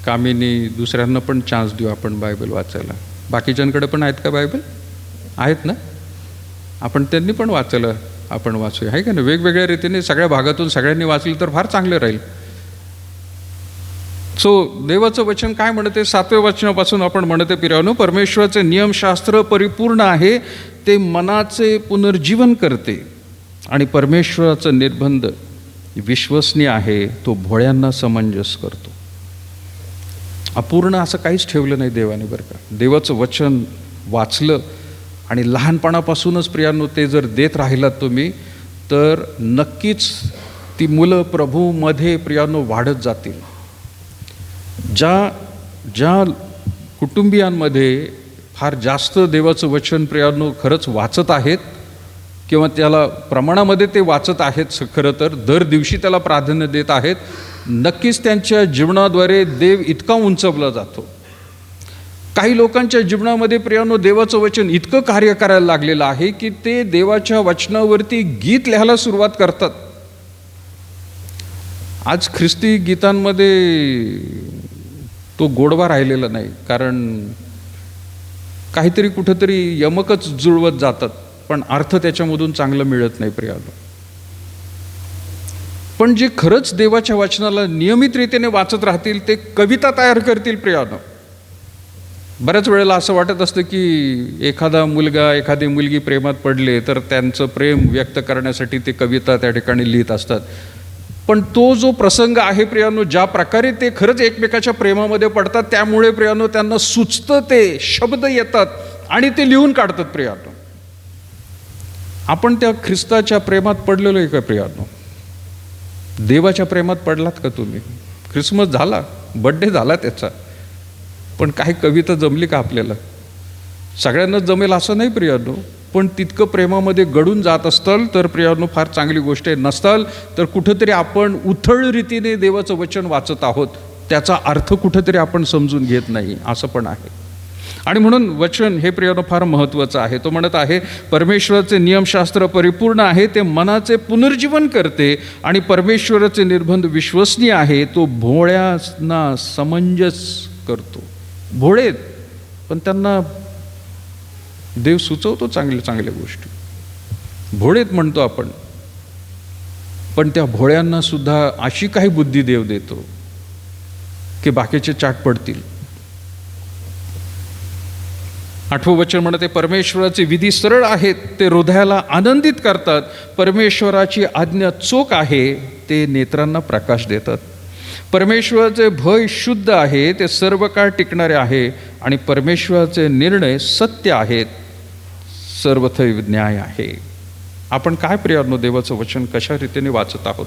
कामिनी दुसऱ्यांना पण चान्स देऊ आपण बायबल वाचायला. बाकीच्यांकडे पण आहेत का बायबल? आहेत ना? आपण त्यांनी पण वाचायला आपण वाचूया, आहे का ना? वेगवेगळ्या रीतीने सगळ्या भागातून सगळ्यांनी वाचलं तर फार चांगलं राहील. सो देवाचं वचन काय म्हणते? 7व्या वचनापासून आपण म्हणते, प्रियानो, परमेश्वराचे नियमशास्त्र परिपूर्ण आहे, ते मनाचे पुनर्जीवन करते. आणि परमेश्वराचं निर्बंध विश्वसनीय आहे, तो भोळ्यांना समंजस करतो. अपूर्ण असं काहीच ठेवलं नाही देवाने, बरं का? देवाचं वचन वाचलं आणि लहानपणापासूनच प्रियांनो ते जर देत राहिलात तुम्ही, तर नक्कीच ती मुलं प्रभूमध्ये प्रियांनो वाढत जातील. ज्या कुटुंबियांमध्ये फार जास्त देवाचं वचन प्रियांनो खरंच वाचत आहेत किंवा त्याला प्रमाणामध्ये ते वाचत आहेत, खरं तर दर दिवशी त्याला प्राधान्य देत आहेत, नक्कीच त्यांच्या जीवनाद्वारे देव इतका उंचवला जातो. काही लोकांच्या जीवनामध्ये प्रियांनो देवाचं वचन इतकं कार्य करायला लागलेलं आहे की ते देवाच्या वचनावरती गीत लिहायला सुरुवात करतात. आज ख्रिस्ती गीतांमध्ये तो गोडवा राहिलेला नाही, कारण काहीतरी कुठंतरी यमकच जुळवत जातात, पण अर्थ त्याच्यामधून चांगलं मिळत नाही प्रियानो. पण जे खरंच देवाच्या वचनाला नियमित रीतीने वाचत राहतील ते कविता तयार करतील प्रियानो. बऱ्याच वेळेला असं वाटत असतं की एखादा मुलगा एखादी मुलगी प्रेमात पडले तर त्यांचं प्रेम व्यक्त करण्यासाठी ते कविता त्या ठिकाणी लिहित असतात. पण तो जो प्रसंग आहे प्रियानो, ज्या प्रकारे ते खरंच एकमेकाच्या प्रेमामध्ये पडतात, त्यामुळे प्रियानो त्यांना सुचतं, ते शब्द येतात आणि ते लिहून काढतात प्रियानो. आपण त्या ख्रिस्ताच्या प्रेमात पडलेलो आहे का प्रियानो? देवाच्या प्रेमात पडलात का तुम्ही? ख्रिसमस झाला, बड्डे झाला त्याचा, पण काही कविता जमली का आपल्याला? सगळ्यांनाच जमेल असं नाही प्रियानो, पण तितकं प्रेमामध्ये गडून जात असताल तर प्रियानो फार चांगली गोष्ट आहे. नसताल तर कुठंतरी आपण उथळ रीतीने देवाचं वचन वाचत आहोत, त्याचा अर्थ कुठंतरी आपण समजून घेत नाही, असं पण आहे. आणि म्हणून वचन हे प्रियानो फार महत्त्वाचं आहे. तो म्हणत आहे, परमेश्वराचे नियमशास्त्र परिपूर्ण आहे, ते मनाचे पुनर्जीवन करते. आणि परमेश्वराचे निर्बंध विश्वसनीय आहे, तो भोळ्यांना समंजस करतो. भोळे पण त्यांना देव सुचवतो चांगल्या चांगल्या गोष्टी. भोळेत म्हणतो आपण, पण त्या भोळ्यांना सुद्धा अशी काही बुद्धी देव देतो की बाकीचे चाट पडतील. 8वं वचन म्हणते, परमेश्वराचे विधी सरळ आहेत, ते हृदयाला आनंदित करतात. परमेश्वराची आज्ञा चोख आहे, ते नेत्रांना प्रकाश देतात. परमेश्वराचे भय शुद्ध आहे, ते सर्व काळ टिकणारे आहे. आणि परमेश्वराचे निर्णय सत्य आहेत, सर्वथैव न्याय आहे. आपण काय प्रियानो देवाचं वचन कशा रीतीने वाचत आहोत?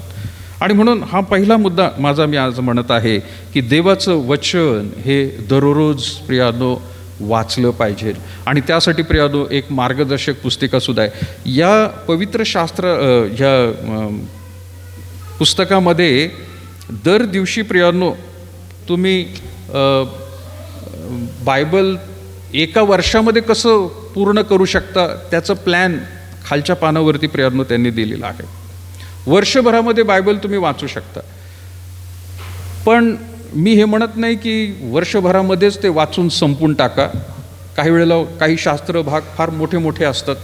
आणि म्हणून हा पहिला मुद्दा माझा मी आज म्हणत आहे की देवाचं वचन हे दररोज प्रियानो वाचलं पाहिजे. आणि त्यासाठी प्रियानो एक मार्गदर्शक पुस्तिका सुद्धा आहे. या पवित्र शास्त्र ह्या पुस्तकामध्ये दर दिवशी प्रियानो तुम्ही बायबल एका वर्षामध्ये कसं पूर्ण करू शकता त्याचं प्लॅन खालच्या पानावरती प्रियानो त्यांनी दिलेला आहे. वर्षभरामध्ये बायबल तुम्ही वाचू शकता. पण मी हे म्हणत नाही की वर्षभरामध्येच ते वाचून संपून टाका. काही वेळेला काही शास्त्र भाग फार मोठे मोठे असतात,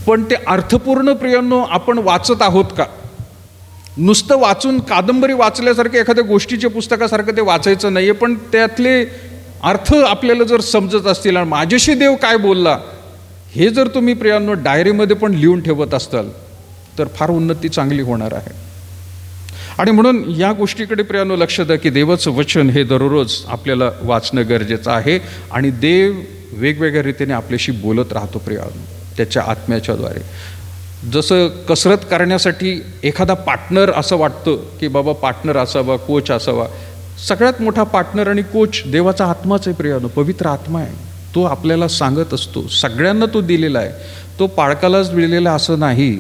पण ते अर्थपूर्ण प्रियानो आपण वाचत आहोत का? नुसतं वाचून कादंबरी वाचल्यासारखं एखाद्या गोष्टीच्या पुस्तकासारखं ते वाचायचं नाही आहे, पण त्यातले अर्थ आपल्याला जर समजत असतील आणि माझ्याशी देव काय बोलला हे जर तुम्ही प्रियानो डायरीमध्ये पण लिहून ठेवत असताल तर फार उन्नती चांगली होणार आहे. आणि म्हणून या गोष्टीकडे प्रियानो लक्ष द्या की देवाचं वचन हे दररोज आपल्याला वाचणं गरजेचं आहे. आणि देव वेगवेगळ्या रीतीने आपल्याशी बोलत राहतो प्रियानो त्याच्या आत्म्याच्याद्वारे. जसं कसरत करण्यासाठी एखादा पार्टनर असं वाटतं की बाबा पार्टनर असावा, कोच असावा. सगळ्यात मोठा पार्टनर आणि कोच देवाचा आत्माच आहे प्रियानो, पवित्र आत्मा आहे. तो आपल्याला सांगत असतो, सगळ्यांना तो दिलेला आहे. तो पाळकालाच दिलेला असं नाही,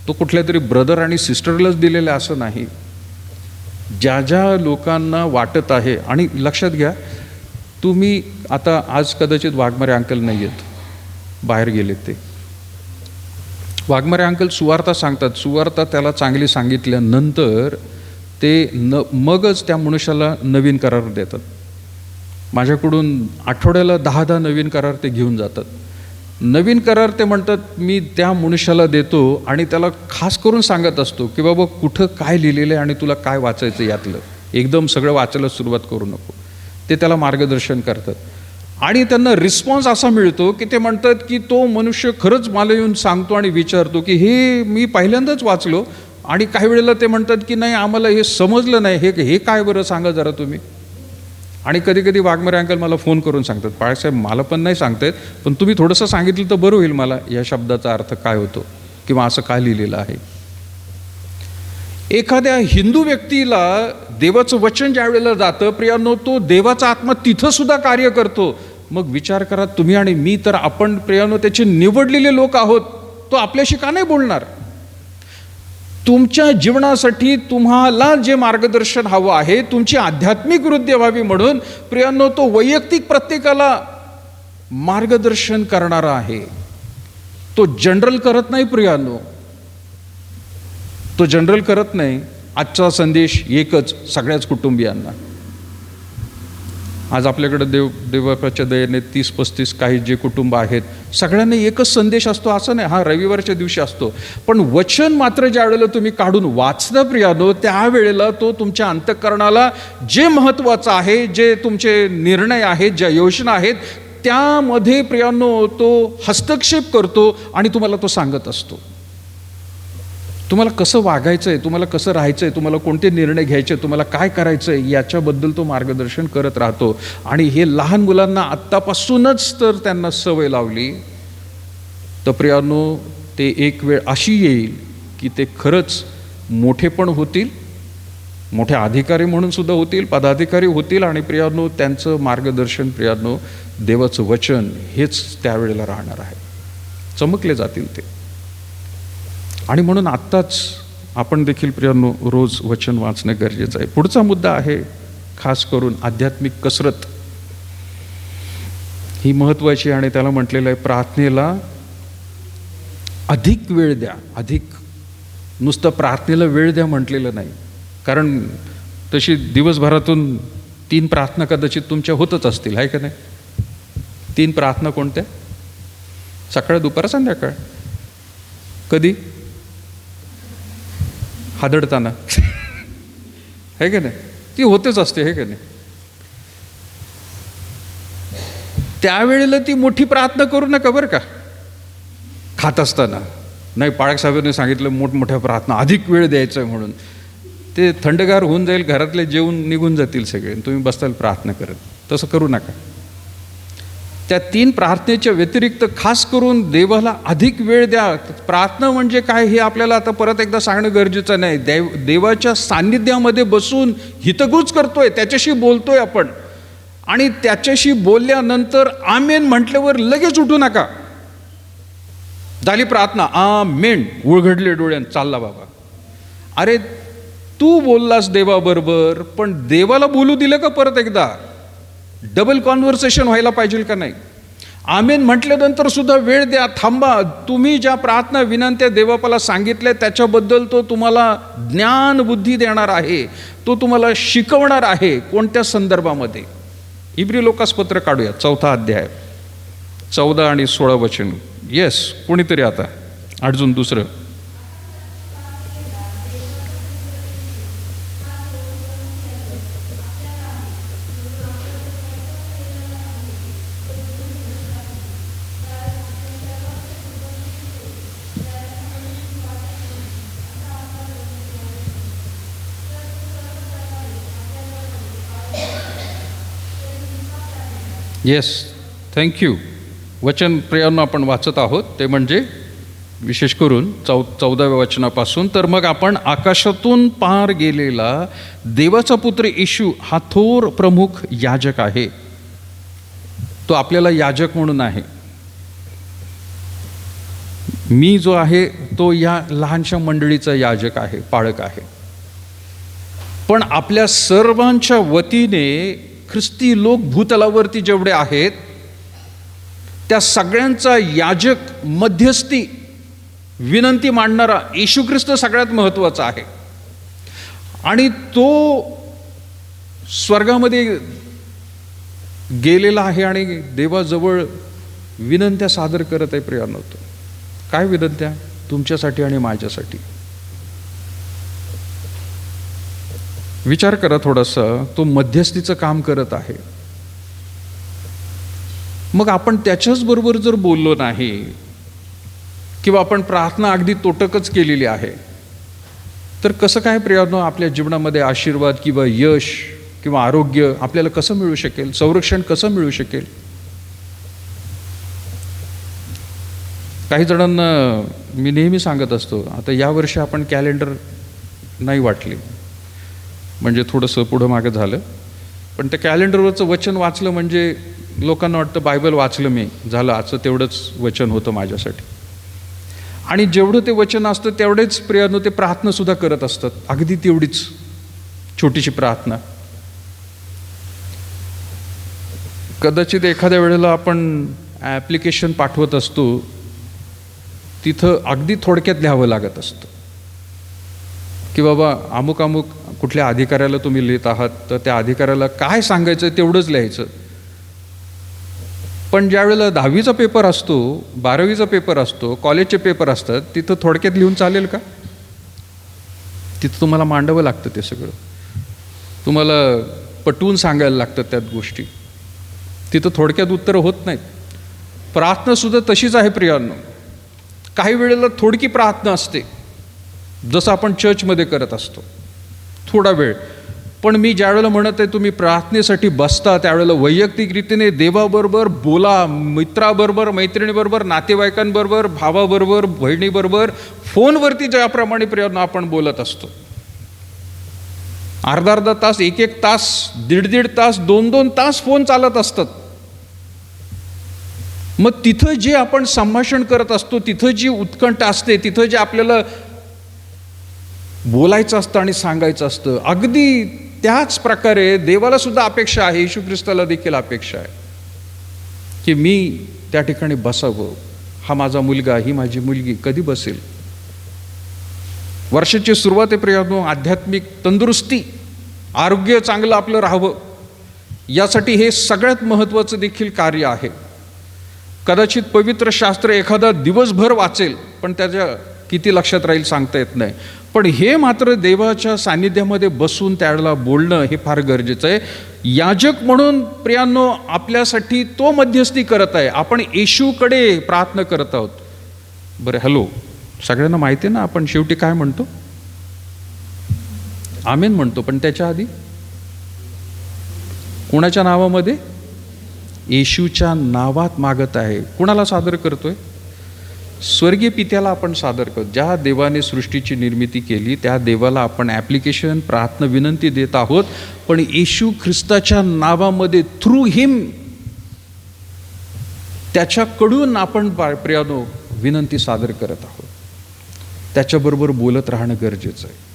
तो कुठल्या तरी ब्रदर आणि सिस्टरलाच दिलेला असं नाही. ज्या ज्या लोकांना वाटत आहे. आणि लक्षात घ्या, तुम्ही आता आज कदाचित वाघमारे अंकल नाही आहेत, बाहेर गेले ते. वाघमारे अंकल सुवार्ता सांगतात. सुवार्ता त्याला चांगली सांगितल्यानंतर ते मगच त्या मनुष्याला नवीन करार देतात. माझ्याकडून आठवड्याला 10 नवीन करार ते घेऊन जातात. नवीन करार ते म्हणतात मी त्या मनुष्याला देतो आणि त्याला खास करून सांगत असतो की बाबा कुठं काय लिहिलेलं आहे आणि तुला काय वाचायचं यातलं, एकदम सगळं वाचायला सुरुवात करू नको. ते त्याला मार्गदर्शन करतात आणि त्यांना रिस्पॉन्स असा मिळतो की ते म्हणतात की तो मनुष्य खरंच मला येऊन सांगतो आणि विचारतो की हे मी पहिल्यांदाच वाचलो. आणि काही वेळेला ते म्हणतात की नाही आम्हाला हे समजलं नाही, हे काय बरं सांगा जरा तुम्ही. आणि कधी कधी वाघमारे अंकल मला फोन करून सांगतात, बाळासाहेब मला पण नाही सांगतायत पण तुम्ही थोडंसं सांगितलं तर बरं होईल मला, या शब्दाचा अर्थ काय होतो किंवा असं काय लिहिलेलं आहे. एखाद्या हिंदू व्यक्तीला देवाचं वचन ज्या वेळेला जातं प्रियांनो, तो देवाचा आत्मा तिथं सुद्धा कार्य करतो. मग विचार करा तुम्ही आणि मी, तर आपण प्रियांनो त्याचे निवडलेले लोक आहोत, तो आपल्याशी का नाही बोलणार. तुमच्या जीवनासाठी तुम्हाला जे मार्गदर्शन हवं आहे, तुमची आध्यात्मिक वृद्धी व्हावी म्हणून प्रियांनो तो वैयक्तिक प्रत्येकाला मार्गदर्शन करणारा आहे. तो जनरल करत नाही प्रियांनो, तो जनरल करत नाही. आजचा संदेश एकच सगळ्याच कुटुंबियांना. आज आपल्याकडे देवाच्या दयेने 30-35 काही जे कुटुंब आहेत सगळ्यांना एकच संदेश असतो असं नाही. हा रविवारच्या दिवशी असतो, पण वचन मात्र ज्या वेळेला तुम्ही काढून वाचता प्रियानो, त्यावेळेला तो तुमच्या अंतःकरणाला जे महत्त्वाचं आहे, जे तुमचे निर्णय आहेत, ज्या योजना आहेत त्यामध्ये प्रियानो तो हस्तक्षेप करतो आणि तुम्हाला तो सांगत असतो. तुम्हाला कसं वागायचं आहे, तुम्हाला कसं राहायचं आहे, तुम्हाला कोणते निर्णय घ्यायचे, तुम्हाला काय करायचं आहे याच्याबद्दल तो मार्गदर्शन करत राहतो. आणि हे लहान मुलांना आत्तापासूनच तर त्यांना सवय लावली तर प्रियांनो ते एक वेळ अशी येईल की ते खरंच मोठे पण होतील, मोठे अधिकारी म्हणून सुद्धा होतील, पदाधिकारी होतील. आणि प्रियांनो त्यांचं मार्गदर्शन प्रियांनो देवाचं वचन हेच त्यावेळेला राहणार आहे, चमकले जातील ते. आणि म्हणून आत्ताच आपण देखील प्रियांनो रोज वचन वाचणं गरजेचं आहे. पुढचा मुद्दा आहे खास करून आध्यात्मिक कसरत. ही महत्त्वाची आणि त्याला म्हटलेलं आहे प्रार्थनेला अधिक वेळ द्या. अधिक नुसतं प्रार्थनेला वेळ द्या म्हटलेलं नाही, कारण तशी दिवसभरातून 3 प्रार्थना कदाचित तुमच्या होतच असतील, आहे का नाही. 3 प्रार्थना कोणत्या? सकाळ, दुपार, संध्याकाळ. कधी? हादडताना, आहे का नाही, ती होतेच असते, आहे का नाही. त्यावेळेला ती मोठी प्रार्थना करू नका बरं का. खात असताना नाही, पाळक साहेबांनी सांगितलं मोठमोठ्या प्रार्थना अधिक वेळ द्यायचं आहे म्हणून. ते थंडगार होऊन जाईल, घरातले जेवून निघून जातील सगळे, तुम्ही बसताल प्रार्थना करत. तसं करू नका. त्या 3 प्रार्थनेच्या व्यतिरिक्त खास करून देवाला अधिक वेळ द्या. प्रार्थना म्हणजे काय हे आपल्याला आता परत एकदा सांगणं गरजेचं नाही. देवाच्या सान्निध्यामध्ये बसून हितगुज करतोय, त्याच्याशी बोलतोय आपण. आणि त्याच्याशी बोलल्यानंतर आमेन म्हटल्यावर लगेच उठू नका. झाली प्रार्थना, आमेन, उघडले डोळ्यान, चालला बाबा. अरे तू बोललास देवाबरोबर, पण देवाला बोलू दिलं का परत एकदा? डबल कॉन्व्हर्सेशन व्हायला पाहिजे का नाही? आमेन म्हटल्यानंतर सुद्धा वेळ द्या, थांबा. तुम्ही ज्या प्रार्थना विनंत्या देवापाला सांगितल्या त्याच्याबद्दल तो तुम्हाला ज्ञान बुद्धी देणार आहे, तो तुम्हाला शिकवणार आहे. कोणत्या संदर्भामध्ये? इब्री लोकासपत्र काढूया, 4था अध्याय, 14 आणि 16 वचन. येस, कोणीतरी आता अजून दुसरं. Yes, thank you. वचन प्रियांनो आपण वाचत आहोत ते म्हणजे विशेष करून 14व्या वचनापासून. तर मग आपण आकाशातून पार गेलेला देवाचा पुत्र येशू हा थोर प्रमुख याजक आहे. तो आपल्याला याजक म्हणून आहे. मी जो आहे तो या लहानशा मंडळीचा याजक आहे, पाळक आहे. पण आपल्या सर्वांच्या वतीने ख्रिस्ती लोक भूतलावरती जेवढे आहेत त्या सगळ्यांचा याजक, मध्यस्थी, विनंती मांडणारा येशू ख्रिस्त सगळ्यात महत्त्वाचा आहे. आणि तो स्वर्गामध्ये गेलेला आहे आणि देवाजवळ विनंत्या सादर करत आहे. प्रियांनो, काय विनंत्या? तुमच्यासाठी आणि माझ्यासाठी. विचार करा थोडासा. तो मध्यस्थीचं काम करत आहे. मग आपण त्याच्याच बरोबर जर बोललो नाही किंवा आपण प्रार्थना अगदी तोटकच केलेली आहे, तर कसं काय प्रियांनो आपल्या जीवनामध्ये आशीर्वाद किंवा यश किंवा आरोग्य आपल्याला कसं मिळू शकेल? संरक्षण कसं मिळू शकेल? काही जणांना मी नेहमी सांगत असतो, आता यावर्षी आपण कॅलेंडर नाही वाटली, म्हणजे थोडंसं पुढं मागं झालं, पण त्या कॅलेंडरवरचं वचन वाचलं म्हणजे लोकांना वाटतं बायबल वाचलं मी, झालं, आजचं तेवढंच वचन होतं माझ्यासाठी. आणि जेवढं ते वचन असतं तेवढेच प्रियांनो ते प्रार्थनासुद्धा करत असतात, अगदी तेवढीच छोटीशी प्रार्थना. कदाचित एखाद्या वेळेला आपण ॲप्लिकेशन पाठवत असतो, तिथं अगदी थोडक्यात लिहावं लागत असतं की बाबा अमुक अमुक कुठल्या अधिकाऱ्याला तुम्ही लिहित आहात, तर त्या अधिकाऱ्याला काय सांगायचं तेवढंच लिहायचं. पण ज्या वेळेला 10वीचा पेपर असतो, 12वीचा पेपर असतो, कॉलेजचे पेपर असतात, तिथं थोडक्यात लिहून चालेल का? तिथं तुम्हाला मांडावं लागतं ते सगळं, तुम्हाला पटवून सांगायला लागतं त्यात गोष्टी. तिथं थोडक्यात उत्तरं होत नाहीत. प्रार्थनासुद्धा तशीच आहे प्रियांनो. काही वेळेला थोडकी प्रार्थना असते, जसं आपण चर्चमध्ये करत असतो, थोडा वेळ. पण मी ज्या वेळेला म्हणत आहे तुम्ही प्रार्थनेसाठी बसता, त्यावेळेला वैयक्तिक रीतीने देवाबरोबर बोला, मित्राबरोबर, मैत्रिणीबरोबर, नातेवाईकांबरोबर, भावाबरोबर, बहिणीबरोबर, फोनवरती ज्याप्रमाणे प्रियांनो आपण बोलत असतो, अर्धा तास, एक तास, दीड तास, 2 तास फोन चालत असतात. मग तिथं जे आपण संभाषण करत असतो, तिथं जी उत्कंठ असते, तिथं जे आपल्याला बोलायचं असतं आणि सांगायचं असतं, अगदी त्याच प्रकारे देवाला सुद्धा अपेक्षा आहे, येशू ख्रिस्ताला देखील अपेक्षा आहे की मी त्या ठिकाणी बसावं. हा माझा मुलगा, ही माझी मुलगी कधी बसेल? वर्षाची सुरुवात आहे प्रियांनो, आध्यात्मिक तंदुरुस्ती, आरोग्य चांगलं आपलं राहावं, यासाठी हे सगळ्यात महत्त्वाचं देखील कार्य आहे. कदाचित पवित्र शास्त्र एखादा दिवसभर वाचेल, पण त्याच्या किती लक्षात राहील सांगता येत नाही. पण हे मात्र देवाच्या सान्निध्यामध्ये बसून त्यावेळेला बोलणं हे फार गरजेचं आहे. याजक म्हणून प्रियांनो आपल्यासाठी तो मध्यस्थी करत आहे. आपण येशूकडे प्रार्थना करत आहोत. बरं, हॅलो, सगळ्यांना माहिती आहे ना आपण शेवटी काय म्हणतो? आमेन म्हणतो. पण त्याच्या आधी कोणाच्या नावामध्ये? येशूच्या नावात मागत आहे. कुणाला सादर करतोय? स्वर्गीय पित्याला आपण सादर करतो. ज्या देवाने सृष्टीची निर्मिती केली त्या देवाला आपण ॲप्लिकेशन, प्रार्थना, विनंती देत आहोत. पण येशू ख्रिस्ताच्या नावामध्ये थ्रू हिम, त्याच्याकडून आपण प्रियांनो विनंती सादर करत आहोत. त्याच्याबरोबर बोलत राहणं गरजेचं आहे.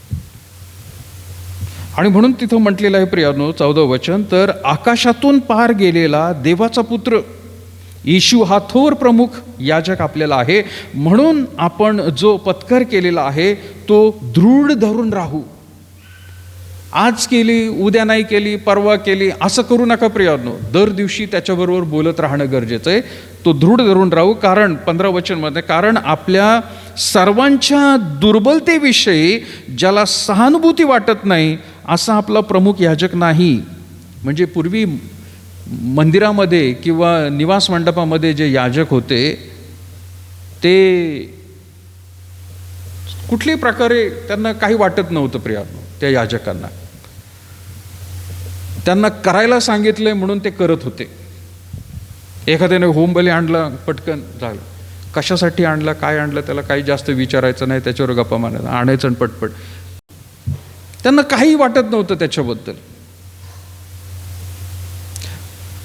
आणि म्हणून तिथं म्हटलेलं आहे प्रियांनो 14 वचन, तर आकाशातून पार गेलेला देवाचा पुत्र येशू हा थोर प्रमुख याजक आपल्याला आहे. म्हणून आपण जो पत्कर केलेला आहे तो दृढ धरून राहू. आज केली, उद्या नाही केली, परवा केली, असं करू नका प्रियांनो. दर दिवशी त्याच्याबरोबर बोलत राहणं गरजेचं आहे. तो दृढ धरून राहू. कारण 15 वचनमध्ये, कारण आपल्या सर्वांच्या दुर्बलतेविषयी ज्याला सहानुभूती वाटत नाही असा आपला प्रमुख याजक नाही. म्हणजे पूर्वी मंदिरामध्ये किंवा निवास मंडपामध्ये जे याजक होते ते कुठल्याही प्रकारे त्यांना काही वाटत नव्हतं प्रियांनो. त्या याजकांना त्यांना करायला सांगितलंय म्हणून ते करत होते. एखाद्याने होमबली आणला, पटकन झालं. कशासाठी आणला, काय आणलं, त्याला काही जास्त विचारायचं नाही, त्याच्यावर गप्पा मारायचं, आणायचं आणि पटपट. त्यांना काही वाटत नव्हतं त्याच्याबद्दल.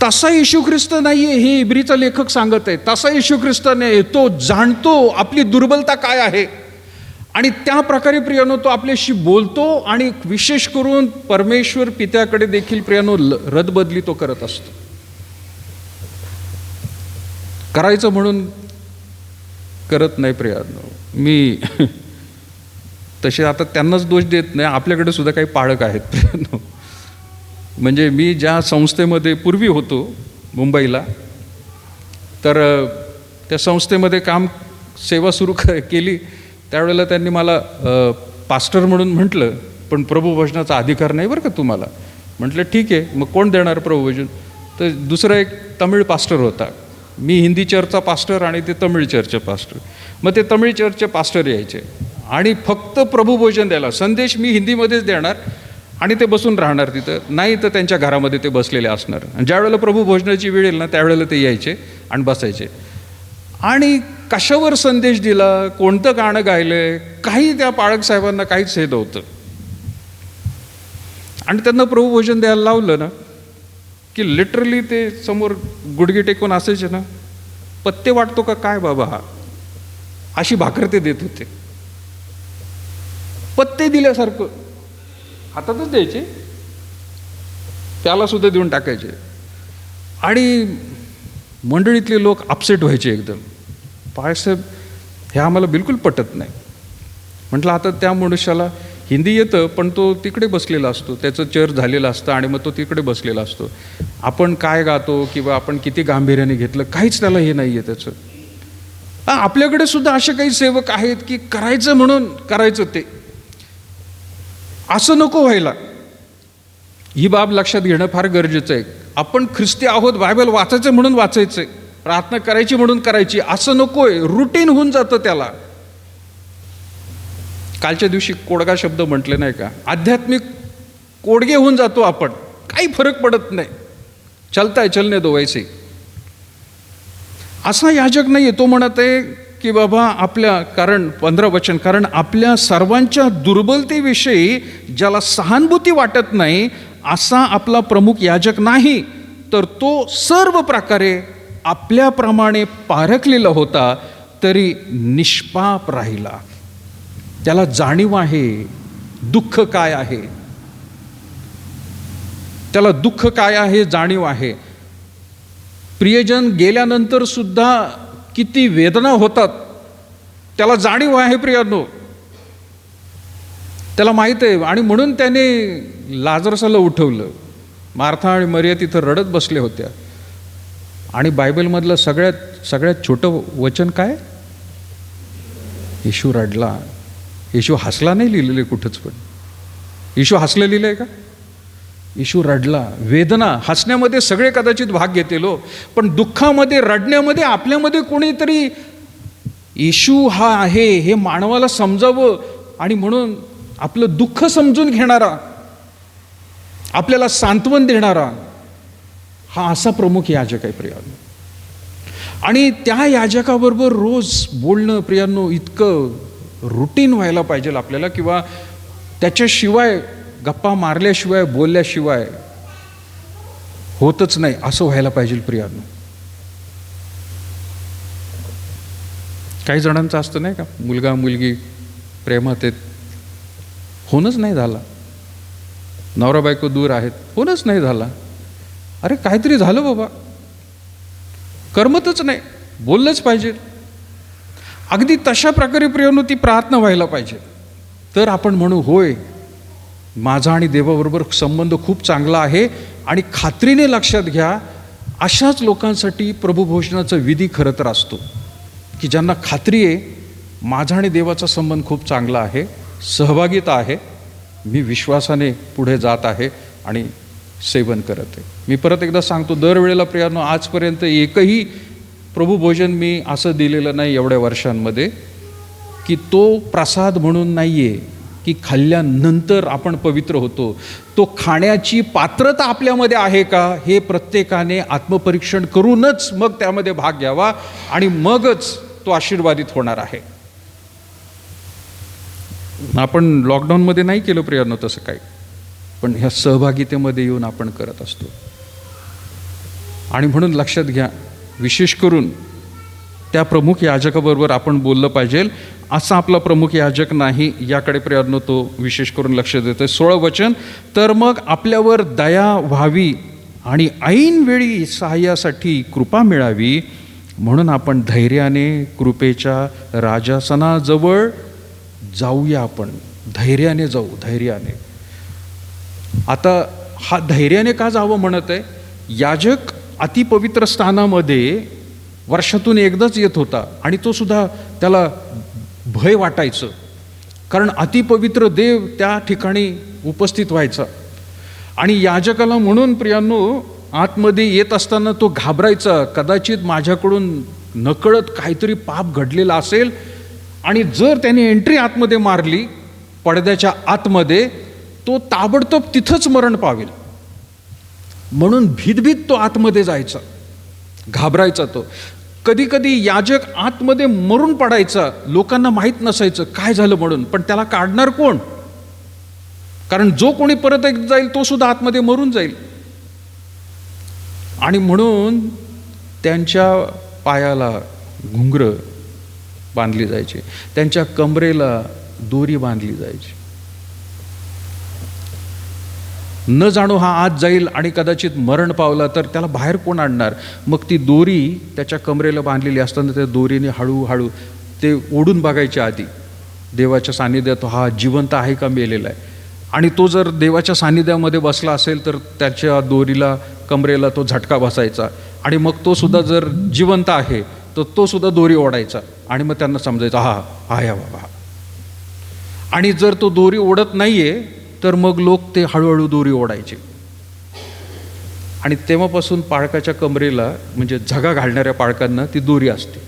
तसा येशू ख्रिस्त नाहीये हे इब्रीचा लेखक सांगत आहे. तसा येशू ख्रिस्त नाही. तो जाणतो आपली दुर्बलता काय आहे आणि त्या प्रकारे प्रियानो तो आपल्याशी बोलतो. आणि विशेष करून परमेश्वर पित्याकडे देखील प्रियानो रदबदली तो करत असतो. करायचं म्हणून करत नाही प्रियानो. मी तसे आता त्यांनाच दोष देत नाही, आपल्याकडे सुद्धा काही पाळक आहेत प्रियानो. म्हणजे मी ज्या संस्थेमध्ये पूर्वी होतो मुंबईला, तर त्या संस्थेमध्ये सेवा सुरू केली त्यावेळेला त्यांनी मला पास्टर म्हणून म्हटलं, पण प्रभुभजनाचा अधिकार नाही बरं का तुम्हाला. म्हटलं ठीक आहे, मग कोण देणार प्रभुभजन? तर दुसरा एक तमिळ पास्टर होता, मी हिंदी चर्चचा पास्टर आणि ते तमिळ चर्चचे पास्टर. मग ते तमिळ चर्चचे पास्टर यायचे आणि फक्त प्रभुभोजन द्यायला संदेश मी हिंदीमध्येच देणार आणि ते बसून राहणार तिथं, नाही तर त्यांच्या घरामध्ये ते बसलेले असणार. आणि ज्यावेळेला प्रभुभोजनाची वेळ येईल ना त्यावेळेला ते यायचे आणि बसायचे. आणि कशावर संदेश दिला, कोणतं गाणं गायलं, काही त्या पाळक साहेबांना काहीच हे नव्हतं. आणि त्यांना प्रभुभोजन द्यायला लावलं ना की लिटरली ते समोर गुडघे टेकून असायचे ना, पत्ते वाटतो का काय बाबा हा, अशी भाकर ते देत होते. पत्ते दिल्यासारखं हातातच द्यायचे, त्याला सुद्धा देऊन टाकायचे. आणि मंडळीतले लोक अपसेट व्हायचे एकदम, पाळसाहेब हे आम्हाला बिलकुल पटत नाही. म्हटलं आता त्या मनुष्याला हिंदी येतं पण तो तिकडे बसलेला असतो, त्याचं चर्च झालेलं असतं आणि मग तो तिकडे बसलेला असतो. आपण काय गातो किंवा आपण किती गांभीर्याने घेतलं काहीच त्याला हे नाही आहे त्याचं. आपल्याकडे सुद्धा असे काही सेवक आहेत की करायचं म्हणून करायचं, ते असं नको व्हायला. ही बाब लक्षात घेणं फार गरजेचं आहे. आपण ख्रिस्ती आहोत, बायबल वाचायचं म्हणून वाचायचंय, प्रार्थना करायची म्हणून करायची, असं नकोय. रुटीन होऊन जातं त्याला. कालच्या दिवशी कोडगा शब्द म्हटले नाही का, आध्यात्मिक कोडगे होऊन जातो आपण, काही फरक पडत नाही. चलताय चलने दो वैसे. असा याजक नाही. तो म्हणत आहे की बाबा आपल्या, कारण 15 वचन, कारण आपल्या सर्वांच्या दुर्बलतेविषयी ज्याला सहानुभूती वाटत नाही असा आपला प्रमुख याजक नाही, तर तो सर्व प्रकारे आपल्याप्रमाणे पारखलेला होता तरी निष्पाप राहिला. त्याला जाणीव आहे दुःख काय आहे, त्याला दुःख काय आहे जाणीव आहे. प्रियजन गेल्यानंतर सुद्धा किती वेदना होतात त्याला जाणीव आहे प्रियांनो, त्याला माहीत आहे. आणि म्हणून त्याने लाजरसाला उठवलं. मार्था आणि मरिया तिथं रडत बसल्या होत्या. आणि बायबलमधलं सगळ्यात छोटं वचन काय, येशू रडला. येशू हसला नाही लिहिलेलं कुठंच, पण येशू हसलं लिहिलंय का? येशू रडला. वेदना, हसण्यामध्ये सगळे कदाचित भाग घेतेलो, पण दुःखामध्ये, रडण्यामध्ये आपल्यामध्ये कोणीतरी येशू हा आहे हे मानवाला समजावं आणि म्हणून आपलं दुःख समजून घेणारा, आपल्याला सांत्वन देणारा, हा असा प्रमुख याजक आहे प्रियांनो. आणि त्या याजकाबरोबर रोज बोलणं प्रियांनो इतकं रुटीन व्हायला पाहिजे आपल्याला, किंवा त्याच्याशिवाय गप्पा मारल्याशिवाय बोलल्याशिवाय होतच नाही असं व्हायला पाहिजे प्रियांनो. काही जणांचं असतं नाही का, मुलगा मुलगी प्रेमात आहेत, होणंच नाही झाला. नवरा बायको दूर आहेत, होणंच नाही झाला. अरे काहीतरी झालं बाबा, करमतच नाही, बोललंच पाहिजे. अगदी तशा प्रकारे प्रियांनो ती प्रार्थना व्हायला पाहिजे. तर आपण म्हणू होय माझा आणि देवाबरोबर संबंध खूप चांगला आहे. आणि खात्रीने लक्षात घ्या, अशाच लोकांसाठी प्रभुभोजनाचा विधी खरं तर असतो की ज्यांना खात्री आहे माझा आणि देवाचा संबंध खूप चांगला आहे, सहभागिता आहे, मी विश्वासाने पुढे जात आहे आणि सेवन करत आहे. मी परत एकदा सांगतो, दरवेळेला प्रियांनो आजपर्यंत एकही प्रभुभोजन मी असं दिलेलं नाही एवढ्या वर्षांमध्ये की तो प्रसाद म्हणून नाही आहे की खाल्ल्यानंतर आपण पवित्र होतो. तो खाण्याची पात्रता आपल्यामध्ये आहे का हे प्रत्येकाने आत्मपरीक्षण करूनच मग त्यामध्ये भाग घ्यावा आणि मगच तो आशीर्वादित होणार आहे. आपण लॉकडाऊनमध्ये नाही केलं प्रियांनो तसं काही, पण ह्या सहभागितेमध्ये येऊन आपण करत असतो. आणि म्हणून लक्षात घ्या, विशेष करून त्या प्रमुख याजकाबरोबर आपण बोललं पाहिजे. असा आपला प्रमुख याजक नाही, याकडे प्रियांनो तो विशेष करून लक्ष देतोय. 16 वचन, तर मग आपल्यावर दया व्हावी आणि ऐन वेळी सहाय्यासाठी कृपा मिळावी, म्हणून आपण धैर्याने कृपेच्या राजासनाजवळ जाऊया. आपण धैर्याने जाऊ, धैर्याने. आता हा धैर्याने का जावं म्हणत आहे? याजक अतिपवित्र स्थानामध्ये वर्षातून एकदाच येत होता आणि तो सुद्धा त्याला भय वाटायचं, कारण अतिपवित्र देव त्या ठिकाणी उपस्थित व्हायचा. आणि याजकाला म्हणून प्रियांनो आतमध्ये येत असताना तो घाबरायचा, कदाचित माझ्याकडून नकळत काहीतरी पाप घडलेला असेल आणि जर त्याने एंट्री आतमध्ये मारली पडद्याच्या आतमध्ये, तो ताबडतोब तिथंच मरण पावेल. म्हणून भीतभीत तो आतमध्ये जायचा, घाबरायचा. तो कधी कधी याजक आतमध्ये मरून पडायचा, लोकांना माहीत नसायचं काय झालं म्हणून, पण त्याला काढणार कोण? कारण जो कोणी परत एक जाईल तो सुद्धा आतमध्ये मरून जाईल. आणि म्हणून त्यांच्या पायाला घुंगरं बांधली जायची, त्यांच्या कमरेला दोरी बांधली जायची. न जाणो हा आत जाईल आणि कदाचित मरण पावला तर त्याला बाहेर कोण आणणार? मग ती दोरी त्याच्या कमरेला बांधलेली असताना त्या दोरीने हळूहळू ते ओढून बघायच्या आधी देवाच्या सान्निध्यात हा जिवंत आहे का मेलेला आहे. आणि तो जर देवाच्या सान्निध्यामध्ये बसला असेल तर त्याच्या दोरीला कमरेला तो झटका बसायचा, आणि मग तो सुद्धा जर जिवंत आहे तर तो सुद्धा दोरी ओढायचा, आणि मग त्यांना समजायचं हा आहे बाबा. आणि जर तो दोरी ओढत नाहीये तर मग लोक ते हळूहळू दोरी ओढायचे. आणि तेव्हापासून पाळकाच्या कमरेला, म्हणजे झगा घालणाऱ्या पाळकांना ती दोरी असते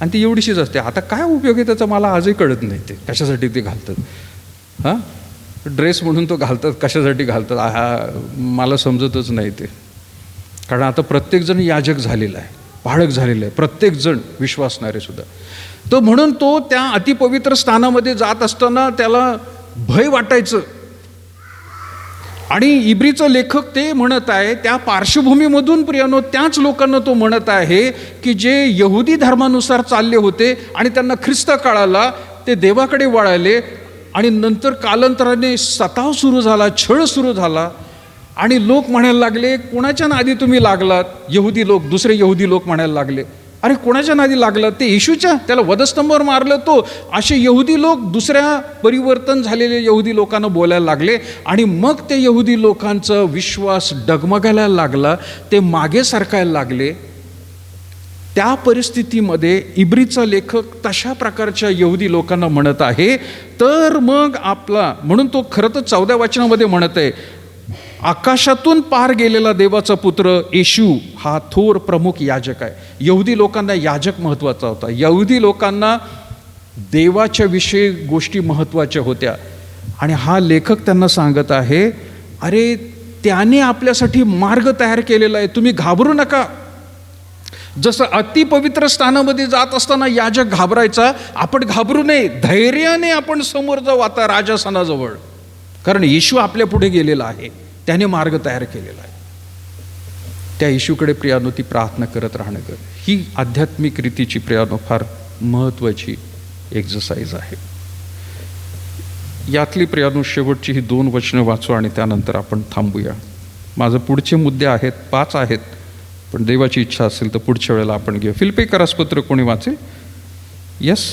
आणि ती एवढीशीच असते. आता काय उपयोग आहे त्याचा मला आजही कळत नाही, ते कशासाठी ते घालतात. हां, ड्रेस म्हणून तो घालतात, कशासाठी घालतात हा मला समजतच नाही ते. कारण आता प्रत्येकजण याजक झालेला आहे, पाळक झालेला आहे, प्रत्येकजण विश्वासणारे सुद्धा. तर म्हणून तो त्या अतिपवित्र स्थानामध्ये जात असताना त्याला भय वाटायचं. आणि इब्रीचं लेखक ते म्हणत आहे, त्या पार्श्वभूमीमधून प्रियानो त्याच लोकांना तो म्हणत आहे की जे यहुदी धर्मानुसार चालले होते आणि त्यांना ख्रिस्त कळाला, ते देवाकडे वळाले, आणि नंतर कालांतराने सताव सुरू झाला, छळ सुरू झाला, आणि लोक म्हणायला लागले कोणाच्या नादी तुम्ही लागलात? यहुदी लोक, दुसरे यहुदी लोक म्हणायला लागले, अरे कोणाच्या नादी लागलात? ते येशूच्या, त्याला वधस्तंभावर मारलं तो. असे यहुदी लोक दुसऱ्या परिवर्तन झालेले यहुदी लोकांना बोलायला लागले, आणि मग ते यहुदी लोकांचा विश्वास डगमगायला लागला, ते मागे सरकायला लागले. त्या परिस्थितीमध्ये इब्रीचा लेखक तशा प्रकारच्या यहुदी लोकांना म्हणत आहे. तर मग आपला, म्हणून तो खरं तर 14व्या वचनामध्ये म्हणत आहे, आकाशातून पार गेलेला देवाचा पुत्र येशू हा थोर प्रमुख याजक आहे. यहुदी लोकांना याजक महत्त्वाचा होता, यहुदी लोकांना देवाच्या विषयी गोष्टी महत्त्वाच्या होत्या. आणि हा लेखक त्यांना सांगत आहे, अरे त्याने आपल्यासाठी मार्ग तयार केलेला आहे, तुम्ही घाबरू नका. जसं अतिपवित्र स्थानामध्ये जात असताना याजक घाबरायचा, आपण घाबरू नये, धैर्याने आपण समोर जाऊ आता राजासनाजवळ, कारण येशू आपल्या पुढे गेलेला आहे, त्याने मार्ग तयार केलेला आहे. त्या येशूकडे प्रियानो ती प्रार्थना करत राहणं कर. ही आध्यात्मिक रीतीची प्रियानो फार महत्त्वाची एक्झरसाइज आहे. यातली प्रियानो शेवटची ही 2 वचनं वाचू आणि त्यानंतर आपण थांबूया. माझं पुढचे मुद्दे आहेत, 5 आहेत, पण देवाची इच्छा असेल तर पुढच्या वेळेला आपण घेऊ. फिलिप्पियरास पत्र कोणी वाचेल? यस.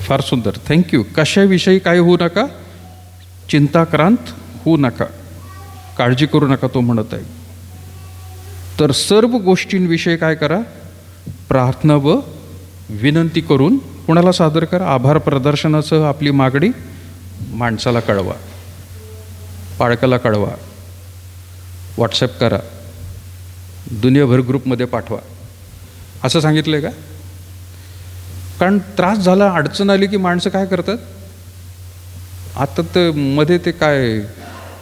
फार सुंदर, थँक्यू. कशाविषयी काय होऊ नका, चिंताक्रांत होऊ नका, काळजी करू नका तो म्हणत आहे. तर सर्व गोष्टींविषयी काय करा, प्रार्थना व विनंती करून कोणाला सादर करा, आभार प्रदर्शनासह आपली मागणी माणसाला कळवा, पाळकाला कळवा, व्हॉट्सॲप करा, दुनियाभर ग्रुपमध्ये पाठवा. असं सांगितलं आहे का? कारण त्रास झाला, अडचण आली की माणसं काय करतात, आता तर मध्ये ते काय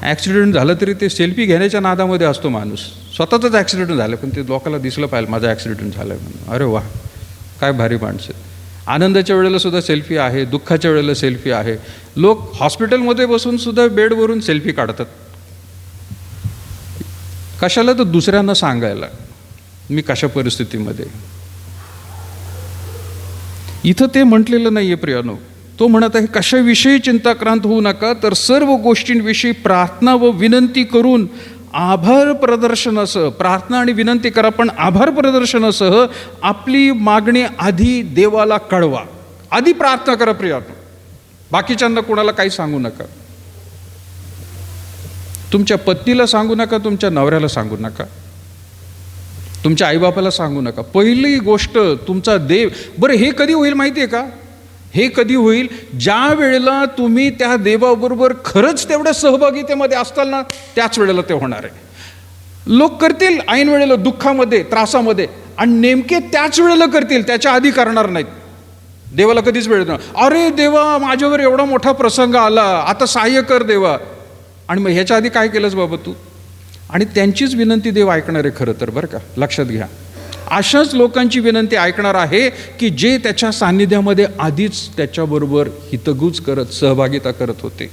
ॲक्सिडेंट झालं तरी ते सेल्फी घेण्याच्या नादामध्ये असतो माणूस. स्वतःच ॲक्सिडेंट झालं पण ते लोकांना दिसलं पाहिजे माझा ॲक्सिडेंट झाला म्हणून. अरे वा, काय भारी माणसं. आनंदाच्या वेळेला सुद्धा सेल्फी आहे, दुःखाच्या वेळेला सेल्फी आहे. लोक हॉस्पिटलमध्ये बसून सुद्धा बेडवरून सेल्फी काढतात. कशाला? तर दुसऱ्यांना सांगायला मी कशा परिस्थितीमध्ये. इथं ते म्हटलेलं नाही आहे प्रियानो. तो म्हणत आहे कशाविषयी चिंताक्रांत होऊ नका, तर सर्व गोष्टींविषयी प्रार्थना व विनंती करून आभार प्रदर्शनासह, प्रार्थना आणि विनंती करा पण आभार प्रदर्शनासह आपली मागणी आधी देवाला कळवा. आधी प्रार्थना करा प्रियानो, बाकीच्यांना कोणाला काही सांगू नका. तुमच्या पत्नीला सांगू नका, तुमच्या नवऱ्याला सांगू नका, तुमच्या आईबापाला सांगू नका. पहिली गोष्ट तुमचा देव. बरं हे कधी होईल माहिती आहे का? हे कधी होईल? ज्या वेळेला तुम्ही त्या देवाबरोबर खरंच तेवढ्या सहभागितेमध्ये असताल ना, त्याच वेळेला ते होणार आहे. लोक करतील ऐन वेळेला दुःखामध्ये, त्रासामध्ये, आणि नेमके त्याच वेळेला करतील, त्याच्या आधी करणार नाहीत. देवाला कधीच वेळ नाही. अरे देवा, माझ्यावर एवढा मोठा प्रसंग आला, आता सहाय्य कर देवा. आणि मग ह्याच्या आधी काय केलंस बाबा तू? आणि त्यांचीच विनंती देव ऐकणार आहे खरं तर, बरं का, लक्षात घ्या. अशाच लोकांची विनंती ऐकणार आहे की जे त्याच्या सान्निध्यामध्ये आधीच त्याच्याबरोबर हितगुज करत, सहभागिता करत होते.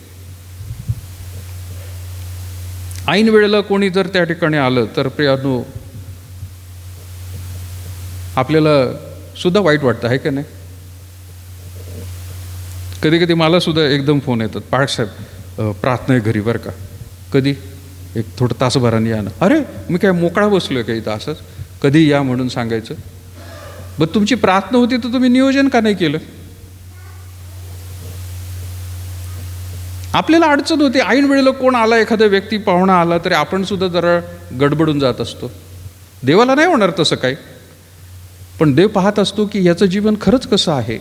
ऐन वेळेला कोणी जर त्या ठिकाणी आलं तर प्रियानो, आपल्याला सुद्धा वाईट वाटतं, आहे का नाही? कधी कधी मला सुद्धा एकदम फोन येतात, पाळसाहेब प्रार्थना आहे घरी बरं का, कधी एक थोडं तासभराने या ना. अरे मी काय मोकळा बसलोय का इथं असंच? कधी या म्हणून सांगायचं. बरं तुमची प्रार्थना होती तर तुम्ही नियोजन का नाही केलं? आपल्याला अडचण होते ऐन वेळेला कोण आला, एखादा व्यक्ती पाहुणा आला तरी आपण सुद्धा जरा गडबडून जात असतो. देवाला नाही होणार तसं काय, पण देव पाहत असतो की याचं जीवन खरंच कसं आहे,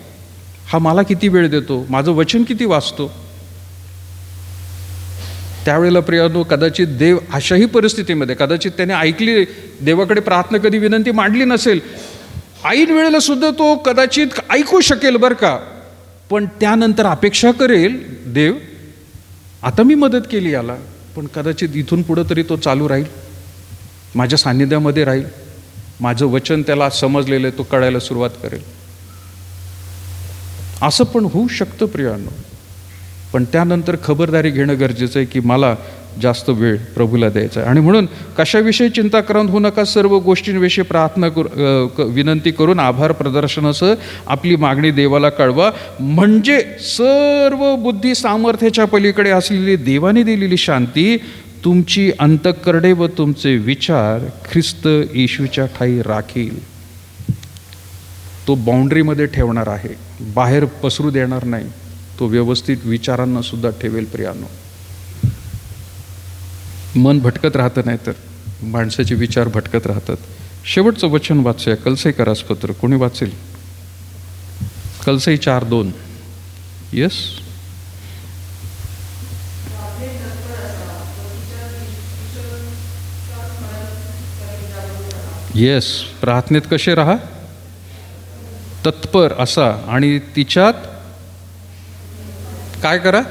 हा मला किती वेळ देतो, माझं वचन किती वाचतो. त्यावेळेला प्रियानो कदाचित देव अशाही परिस्थितीमध्ये, कदाचित त्याने ऐकली, देवाकडे प्रार्थना कधी विनंती मांडली नसेल, ऐन वेळेला सुद्धा तो कदाचित ऐकू शकेल बरं का, पण त्यानंतर अपेक्षा करेल देव आता मी मदत केली याला, पण कदाचित इथून पुढं तरी तो चालू राहील, माझ्या सान्निध्यामध्ये राहील, माझं वचन त्याला समजलेलं आहे, तो कळायला सुरुवात करेल. असं पण होऊ शकतं प्रियानो. पण त्यानंतर खबरदारी घेणं गरजेचं आहे की मला जास्त वेळ प्रभूला द्यायचा आहे. आणि म्हणून कशाविषयी चिंताक्रांत होऊ नका, सर्व गोष्टींविषयी प्रार्थना विनंती करून आभार प्रदर्शनासह आपली मागणी देवाला कळवा, म्हणजे सर्व बुद्धी सामर्थ्याच्या पलीकडे असलेली देवाने दिलेली शांती तुमची अंतःकरणे व तुमचे विचार ख्रिस्त येशूच्या ठाई राखील. तो बाउंड्रीमध्ये ठेवणार आहे, बाहेर पसरू देणार नाही. तो व्यवस्थित विचारांना सुद्धा ठेवेल प्रियानो. मन भटकत राहतं, नाही तर माणसाचे विचार भटकत राहतात. शेवटचं वचन वाचूया, कलसई करासपत्र. कोणी वाचेल? कलसई 4:2. येस. येस, प्रार्थनेत कसे राहा? तत्पर असा. आणि तिच्यात काय करा?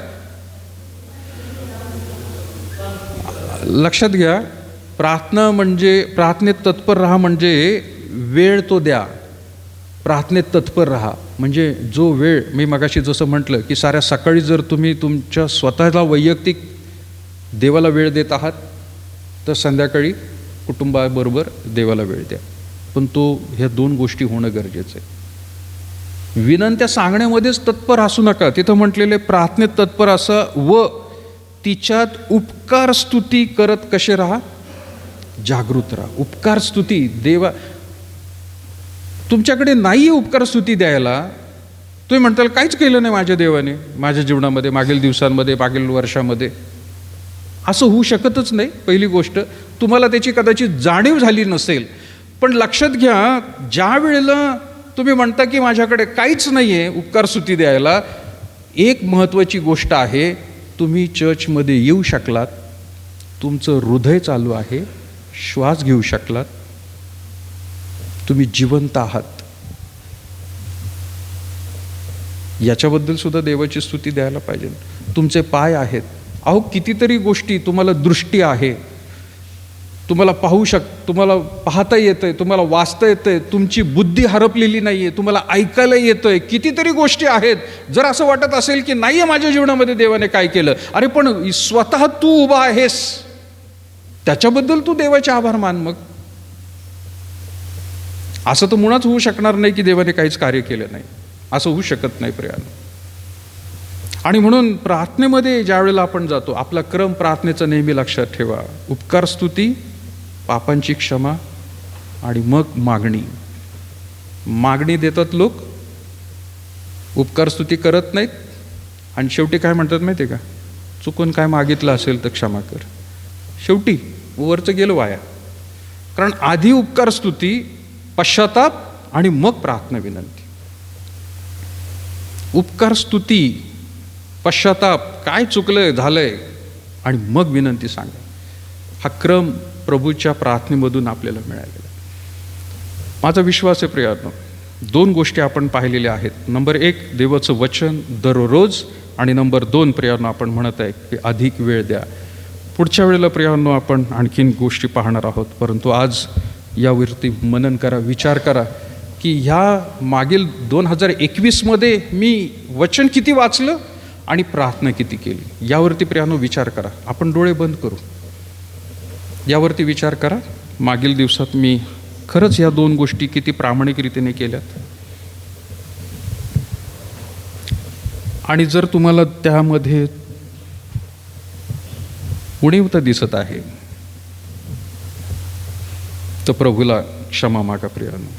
लक्षात घ्या, प्रार्थना म्हणजे, प्रार्थनेत तत्पर राहा म्हणजे वेळ तो द्या. प्रार्थनेत तत्पर राहा म्हणजे जो वेळ, मी मगाशी जसं म्हटलं की साऱ्या सकाळी जर तुम्ही तुमच्या स्वतःला वैयक्तिक देवाला वेळ देत आहात तर संध्याकाळी कुटुंबाबरोबर देवाला वेळ द्या. पण तो ह्या दोन गोष्टी होणं गरजेचं आहे. विनंत्या सांगण्यामध्येच तत्पर असू नका. तिथं म्हटलेले प्रार्थनेत तत्पर असा व तिच्यात उपकार स्तुती करत कसे राहा? जागृत राहा. उपकार स्तुती देवा, तुमच्याकडे नाही उपकार स्तुती द्यायला. तुम्ही म्हणताल काहीच केलं नाही माझ्या देवाने माझ्या जीवनामध्ये, मागील दिवसांमध्ये, मागील वर्षामध्ये. असं होऊ शकतच नाही. पहिली गोष्ट, तुम्हाला त्याची कदाचित जाणीव झाली नसेल. पण लक्षात घ्या, ज्या वेळेला तुम्ही म्हणता की माझ्याकडे काहीच नाही आहे उपकार स्तुती द्यायला, एक महत्त्वाची गोष्ट आहे, तुम्ही चर्चमध्ये येऊ शकलात, तुमचं हृदय चालू आहे, श्वास घेऊ शकलात, तुम्ही जिवंत आहात, याच्याबद्दल सुद्धा देवाची स्तुती द्यायला पाहिजे. तुमचे पाय आहेत. अहो कितीतरी गोष्टी, तुम्हाला दृष्टी आहे, तुम्हाला तुम्हाला पाहता येतंय, तुम्हाला वाचता येतंय, तुमची बुद्धी हरपलेली नाही आहे, तुम्हाला ऐकायला येतंय, कितीतरी गोष्टी आहेत. जर असं वाटत असेल की नाही आहे माझ्या जीवनामध्ये देवाने काय केलं, अरे पण स्वतः तू उभा आहेस, त्याच्याबद्दल तू देवाचे आभार मान. मग असं तर मुळात होऊ शकणार नाही की देवाने काहीच कार्य केलं नाही, असं होऊ शकत नाही प्रियानो. आणि म्हणून प्रार्थनेमध्ये ज्या वेळेला आपण जातो, आपला क्रम प्रार्थनेचा नेहमी लक्षात ठेवा. उपकार स्तुती, पापांची क्षमा आणि मग मागणी. मागणी देतात लोक, उपकार स्तुती करत नाहीत, आणि शेवटी काय म्हणतात माहिती आहे का, चुकून काय मागितलं असेल तर क्षमा कर. शेवटी वरचं गेलं वाया. कारण आधी उपकार स्तुती, पश्चाताप आणि मग प्रार्थना विनंती. उपकार स्तुती, पश्चाताप, काय चुकलंय झालंय, आणि मग विनंती सांगा. हा क्रम प्रभूच्या प्रार्थनेमधून आपल्याला मिळालेला. माझा विश्वास आहे प्रियानो, 2 गोष्टी आपण पाहिलेल्या आहेत. नंबर 1 देवाचं वचन दररोज, आणि नंबर 2 प्रियानो आपण म्हणत आहे की अधिक वेळ द्या. पुढच्या वेळेला प्रियानो आपण आणखीन गोष्टी पाहणार आहोत, परंतु आज यावरती मनन करा, विचार करा की ह्या मागील 2021मध्ये मी वचन किती वाचलं आणि प्रार्थना किती केली, यावरती प्रियानो विचार करा. आपण डोळे बंद करू, यावरती विचार करा. मागील दिवसात मी खरंच या 2 गोष्टी किती प्रामाणिकरीतीने केल्यात. आणि जर तुम्हाला त्यामध्ये उणीवता दिसत आहे तर प्रभूला क्षमा मागा प्रियानो,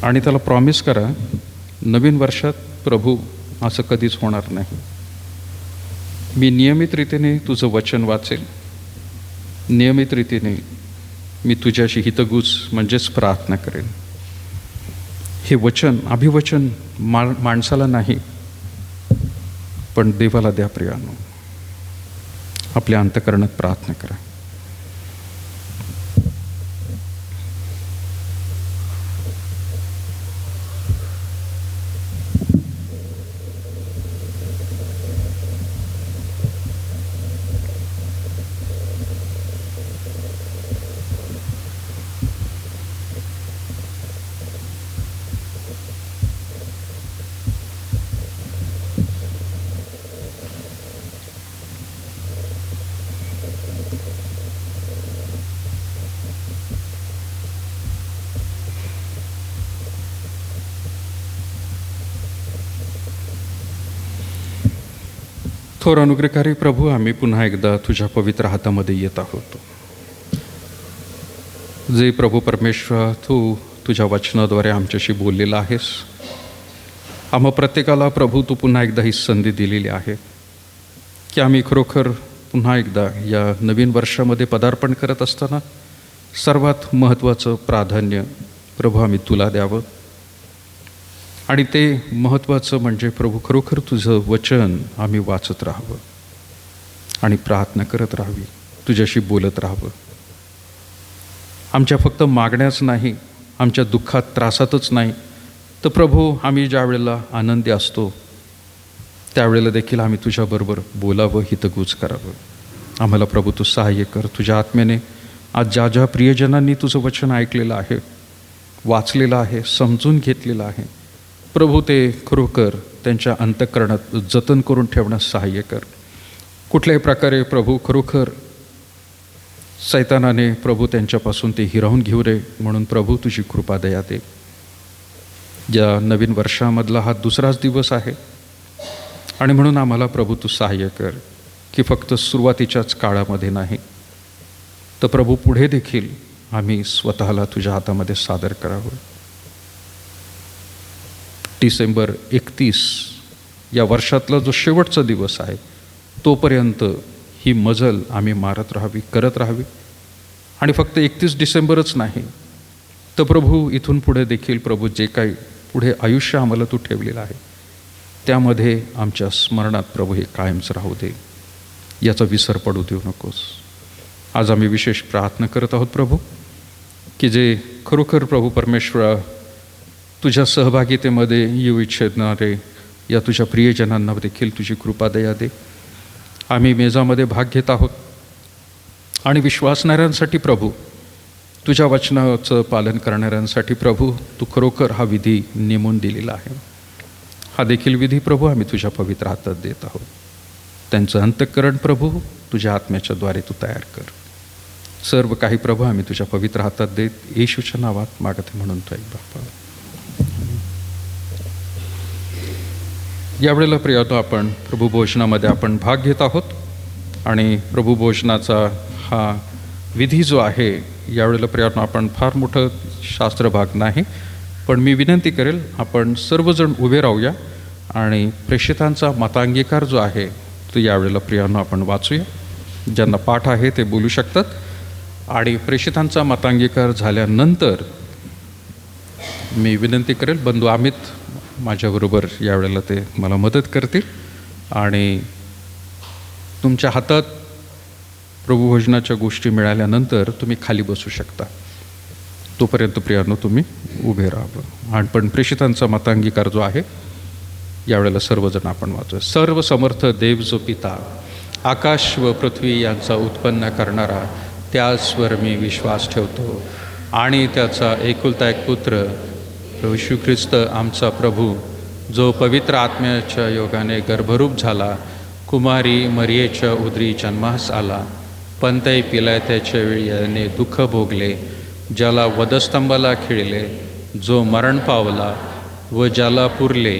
आणि त्याला प्रॉमिस करा नवीन वर्षात प्रभू असं कधीच होणार नाही. मी नियमित रीतीने तुझं वचन वाचेल, नियमित रीतीने मी तुझ्याशी हितगुज म्हणजेच प्रार्थना करेन. हे वचन, अभिवचन माणसाला नाही पण देवाला द्या प्रियानो. आपल्या अंतःकरणात प्रार्थना करा. थोर अनुग्रहकारी प्रभू, आम्ही पुन्हा एकदा तुझ्या पवित्र हातामध्ये येत आहोत. जे प्रभू परमेश्वर तू तुझ्या वचनाद्वारे आमच्याशी बोललेला आहेस, आम्हा प्रत्येकाला प्रभू तू पुन्हा एकदा ही संधी दिलेली आहे की आम्ही खरोखर पुन्हा एकदा या नवीन वर्षामध्ये पदार्पण करत असताना सर्वात महत्त्वाचं प्राधान्य प्रभू आम्ही तुला द्यावं. आणि ते महत्त्वाचं म्हणजे प्रभू खरोखर तुझं वचन आम्ही वाचत राहावं आणि प्रार्थना करत राहावी, तुझ्याशी बोलत राहावं. आमच्या फक्त मागण्याच नाही, आमच्या दुःखात त्रासातच नाही, तर प्रभू आम्ही ज्या वेळेला आनंदी असतो त्यावेळेला देखील आम्ही तुझ्याबरोबर बोलावं, हितगुज करावं. आम्हाला प्रभू तू सहाय्य कर. तुझ्या आत्म्याने आज ज्या ज्या प्रियजनांनी तुझं वचन ऐकलेलं आहे, वाचलेलं आहे, समजून घेतलेलं आहे, प्रभू ते खरोखर त्यांच्या अंतःकरणात जतन करून ठेवण्यास सहाय्य कर. कुठल्याही प्रकारे प्रभू खरोखर सैतानाने प्रभू त्यांच्यापासून ते हिरावून घेऊ रे म्हणून प्रभू तुझी कृपा दया दे. या नवीन वर्षामधला हा दुसराच दिवस आहे आणि म्हणून आम्हाला प्रभू तू सहाय्य कर की फक्त सुरुवातीच्याच काळामध्ये नाही तर प्रभू पुढे देखील आम्ही स्वतःला तुझ्या हातामध्ये सादर करावं. डिसेंबर 31 या वर्षातला जो शेवटचा दिवस आहे तोपर्यंत ही मजल आम्ही मारत राहावी, करत राहावी. आणि फक्त 31 डिसेंबरच नाही तर प्रभू इथून पुढे देखील प्रभू जे काही पुढे आयुष्य आम्हाला तू ठेवलेलं आहे त्यामध्ये आमच्या स्मरणात प्रभू हे कायमच राहू दे, याचा विसर पडू देऊ नकोस. आज आम्ही विशेष प्रार्थना करत आहोत प्रभू की जे खरोखर प्रभू परमेश्वरा तुझ्या सहभागितेमध्ये येऊ इच्छिणारे या तुझ्या प्रियजनांना देखील तुझी कृपा दया दे. आम्ही मेजामध्ये भाग घेत आहोत आणि विश्वासणाऱ्यांसाठी प्रभू, तुझ्या वचनाचं पालन करणाऱ्यांसाठी प्रभू तू खरोखर हा विधी नेमून दिलेला आहे. हा देखील विधी प्रभू आम्ही तुझ्या पवित्र हातात देत आहोत. त्यांचं अंतःकरण प्रभू तुझ्या आत्म्याच्या द्वारे तू तयार कर. सर्व काही प्रभू आम्ही तुझ्या पवित्र हातात देत येशूच्या नावात मागते म्हणून तो एक बाप्पा. यावेळेला प्रियातो आपण प्रभू भोजनामध्ये आपण भाग घेत आहोत आणि प्रभू भोजनाचा हा विधी जो आहे यावेळेला प्रियातो आपण फार मोठं शास्त्र भाग नाही, पण मी विनंती करेल आपण सर्वजण उभे राहूया आणि प्रेषितांचा मतांगीकार जो आहे तो यावेळेला प्रियानो आपण वाचूया. ज्यांना पाठ आहे ते बोलू शकतात आणि प्रेषितांचा मतांगीकार झाल्यानंतर मी विनंती करेल बंधू अमित माझ्याबरोबर यावेळेला ते मला मदत करतील आणि तुमच्या हातात प्रभुभोजनाच्या गोष्टी मिळाल्यानंतर तुम्ही खाली बसू शकता. तोपर्यंत प्रियानो तुम्ही उभे राहावं. आणि पण प्रेषितांचा मतांगीकार जो आहे यावेळेला सर्वजण आपण वाचूया. सर्व समर्थ देव जो पिता, आकाश व पृथ्वी यांचा उत्पन्न करणारा, त्याचवर मी विश्वास ठेवतो आणि त्याचा एकुलता एक पुत्र येशू ख्रिस्त आमचा प्रभू, जो पवित्र आत्म्याच्या योगाने गर्भरूप झाला, कुमारी मरियेच्या उदरी जन्मास आला, पंतई पिलात्याच्या वेळी याने दुःख भोगले, ज्याला वधस्तंभाला खिळले, जो मरण पावला व ज्याला पुरले,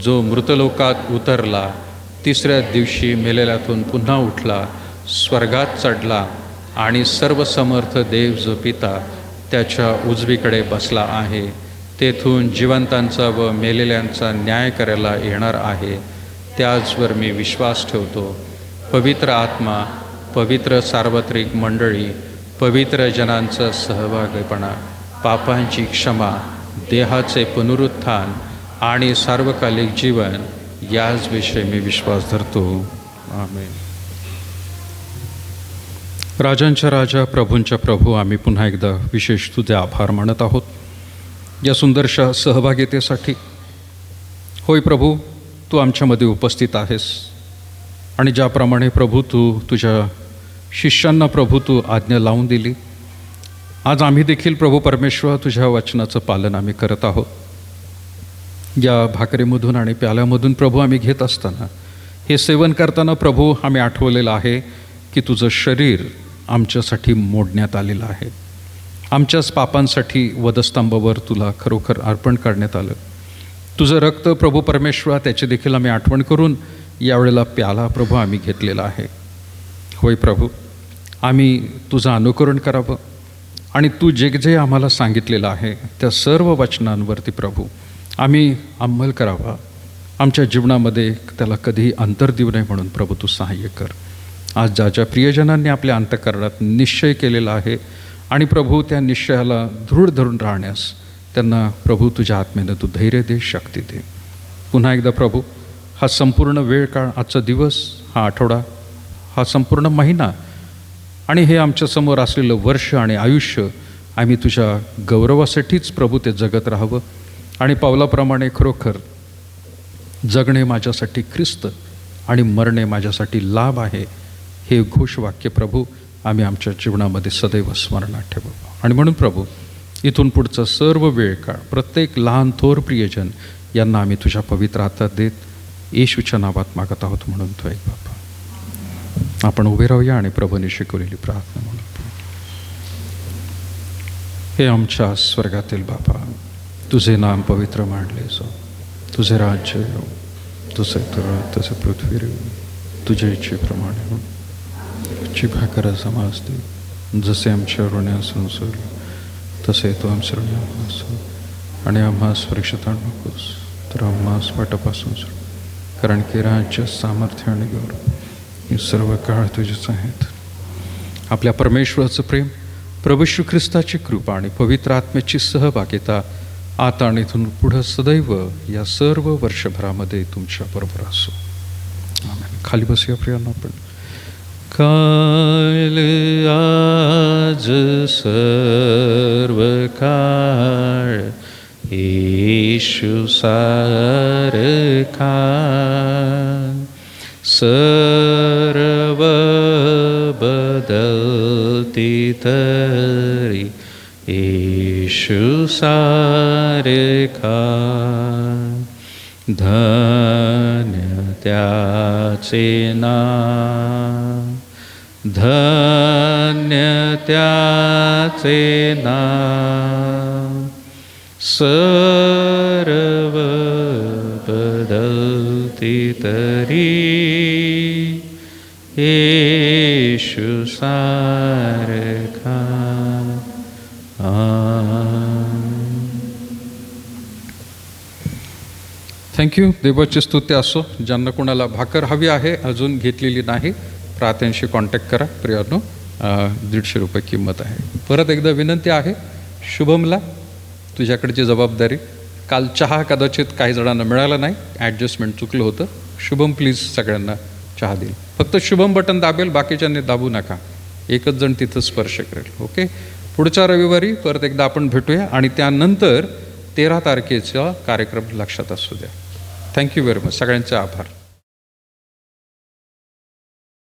जो मृतलोकात उतरला, तिसऱ्या दिवशी मेलेल्यातून पुन्हा उठला, स्वर्गात चढला आणि सर्व समर्थ देव जो पिता त्याच्या उजवीकडे बसला आहे, तेथून जिवंतांचा व मेलेल्यांचा न्याय करायला येणार आहे, त्याचवर मी विश्वास ठेवतो. पवित्र आत्मा, पवित्र सार्वत्रिक मंडळी, पवित्र जनांचा सहभागीपणा, पापांची क्षमा, देहाचे पुनरुत्थान आणि सार्वकालिक जीवन, याच विषयी मी विश्वास धरतो. आमेन. राजांच्या राजा, प्रभूंच्या प्रभू, आम्ही पुन्हा एकदा विशेष तुझे आभार मानत आहोत या सुंदरशा सहभागितेसाठी. होय प्रभू, तू आमच्यामध्ये उपस्थित आहेस आणि ज्याप्रमाणे प्रभू तू तुझ्या शिष्यांना प्रभू तू आज्ञा लावून दिली, आज आम्ही देखील प्रभू परमेश्वर तुझ्या वचनाचं पालन आम्ही करत आहोत. या भाकरीमधून आणि प्याल्यामधून प्रभू आम्ही घेत असताना, हे सेवन करताना प्रभू आम्ही आठवलेलं आहे की तुझं शरीर आमच्यासाठी मोडण्यात आलेलं आहे, आमच्याच पापांसाठी वधस्तंभावर तुला खरोखर अर्पण करण्यात आलं. तुझं रक्त प्रभू परमेश्वर त्याची देखील आम्ही आठवण करून यावेळेला प्याला प्रभू आम्ही घेतलेला आहे. होय प्रभू, आम्ही तुझं अनुकरण करावं आणि तू जे जे आम्हाला सांगितलेलं आहे त्या सर्व वचनांवरती प्रभू आम्ही अंमल करावा, आमच्या जीवनामध्ये त्याला कधीही अंतर देऊ नये म्हणून प्रभू तू सहाय्य कर. आज ज्या ज्या प्रियजनांनी आपल्या अंतःकरणात निश्चय केलेला आहे आणि प्रभू त्या निश्चयाला दृढ धरून राहण्यास त्यांना प्रभू तुझ्या आत्म्यानं तू धैर्य दे, शक्ती दे. पुन्हा एकदा प्रभू, हा संपूर्ण वेळ काळ, आजचा दिवस, हा आठवडा, हा संपूर्ण महिना आणि हे आमच्यासमोर असलेलं वर्ष आणि आयुष्य आम्ही तुझ्या गौरवासाठीच प्रभू ते जगत राहावं आणि पावलाप्रमाणे खरोखर जगणे माझ्यासाठी ख्रिस्त आणि मरणे माझ्यासाठी लाभ आहे, हे घोषवाक्य प्रभू आम्ही आमच्या जीवनामध्ये सदैव स्मरणात ठेवू. आणि म्हणून प्रभू, इथून पुढचा सर्व वेळ काळ प्रत्येक लहान थोर प्रियजन यांना आम्ही तुझ्या पवित्र हातात देत येशूच्या नावात मागत आहोत म्हणून तो एक बापा. आपण उभे राहूया आणि प्रभूने शिकवलेली प्रार्थना म्हणून. हे आमच्या स्वर्गातील बापा, तुझे नाम पवित्र मानले जाओ, तुझे राज्य येऊ, तुझे तर तसे पृथ्वी येऊ, तुझ्या इच्छेप्रमाणे हो. ची भाकर समाज दे, जसे आमच्या ऋण्यासून सोडले तसे तो आमच्या ऋण असो, आणि आम्हास परीक्षेत आणू नकोस तर आम्हास वाटापासून सोड, कारण की राज्य, सामर्थ्य आणि गौरव हे सर्व काळ तुझेच आहेत. आपल्या परमेश्वराचं प्रेम, प्रभू श्री ख्रिस्ताची कृपा आणि पवित्र आत्म्याची सहभागिता आता आणि इथून पुढं सदैव या सर्व वर्षभरामध्ये तुमच्या बरोबर असो. आमेन. खाली बसूया प्रियांनो आपण. काल आज सर्व काळ येशू सारखा, सर्व बदलती तरी येशू सारखा, धन्य त्या नाम धन्य त्याचे नाम सर्व बदलती तरी येशू सारखा. थँक्यू. देवाची स्तुती असो. ज्यांना कोणाला भाकर हवी आहे अजून घेतलेली नाही, प्रार्थ्यांशी कॉन्टॅक्ट करा. प्रियानो, 150 रुपये किंमत आहे. परत एकदा विनंती आहे, शुभमला तुझ्याकडची जबाबदारी. काल चहा कदाचित काही जणांना मिळाला नाही, ॲडजस्टमेंट चुकलं होतं. शुभम प्लीज सगळ्यांना चहा देईल. फक्त शुभम बटन दाबेल, बाकीच्यांनी दाबू नका. एकच जण तिथं स्पर्श करेल. ओके. पुढच्या रविवारी परत एकदा आपण भेटूया आणि त्यानंतर 13 तारखेचा कार्यक्रम लक्षात असू द्या. Thank you very much. सगळ्यांचे आभार.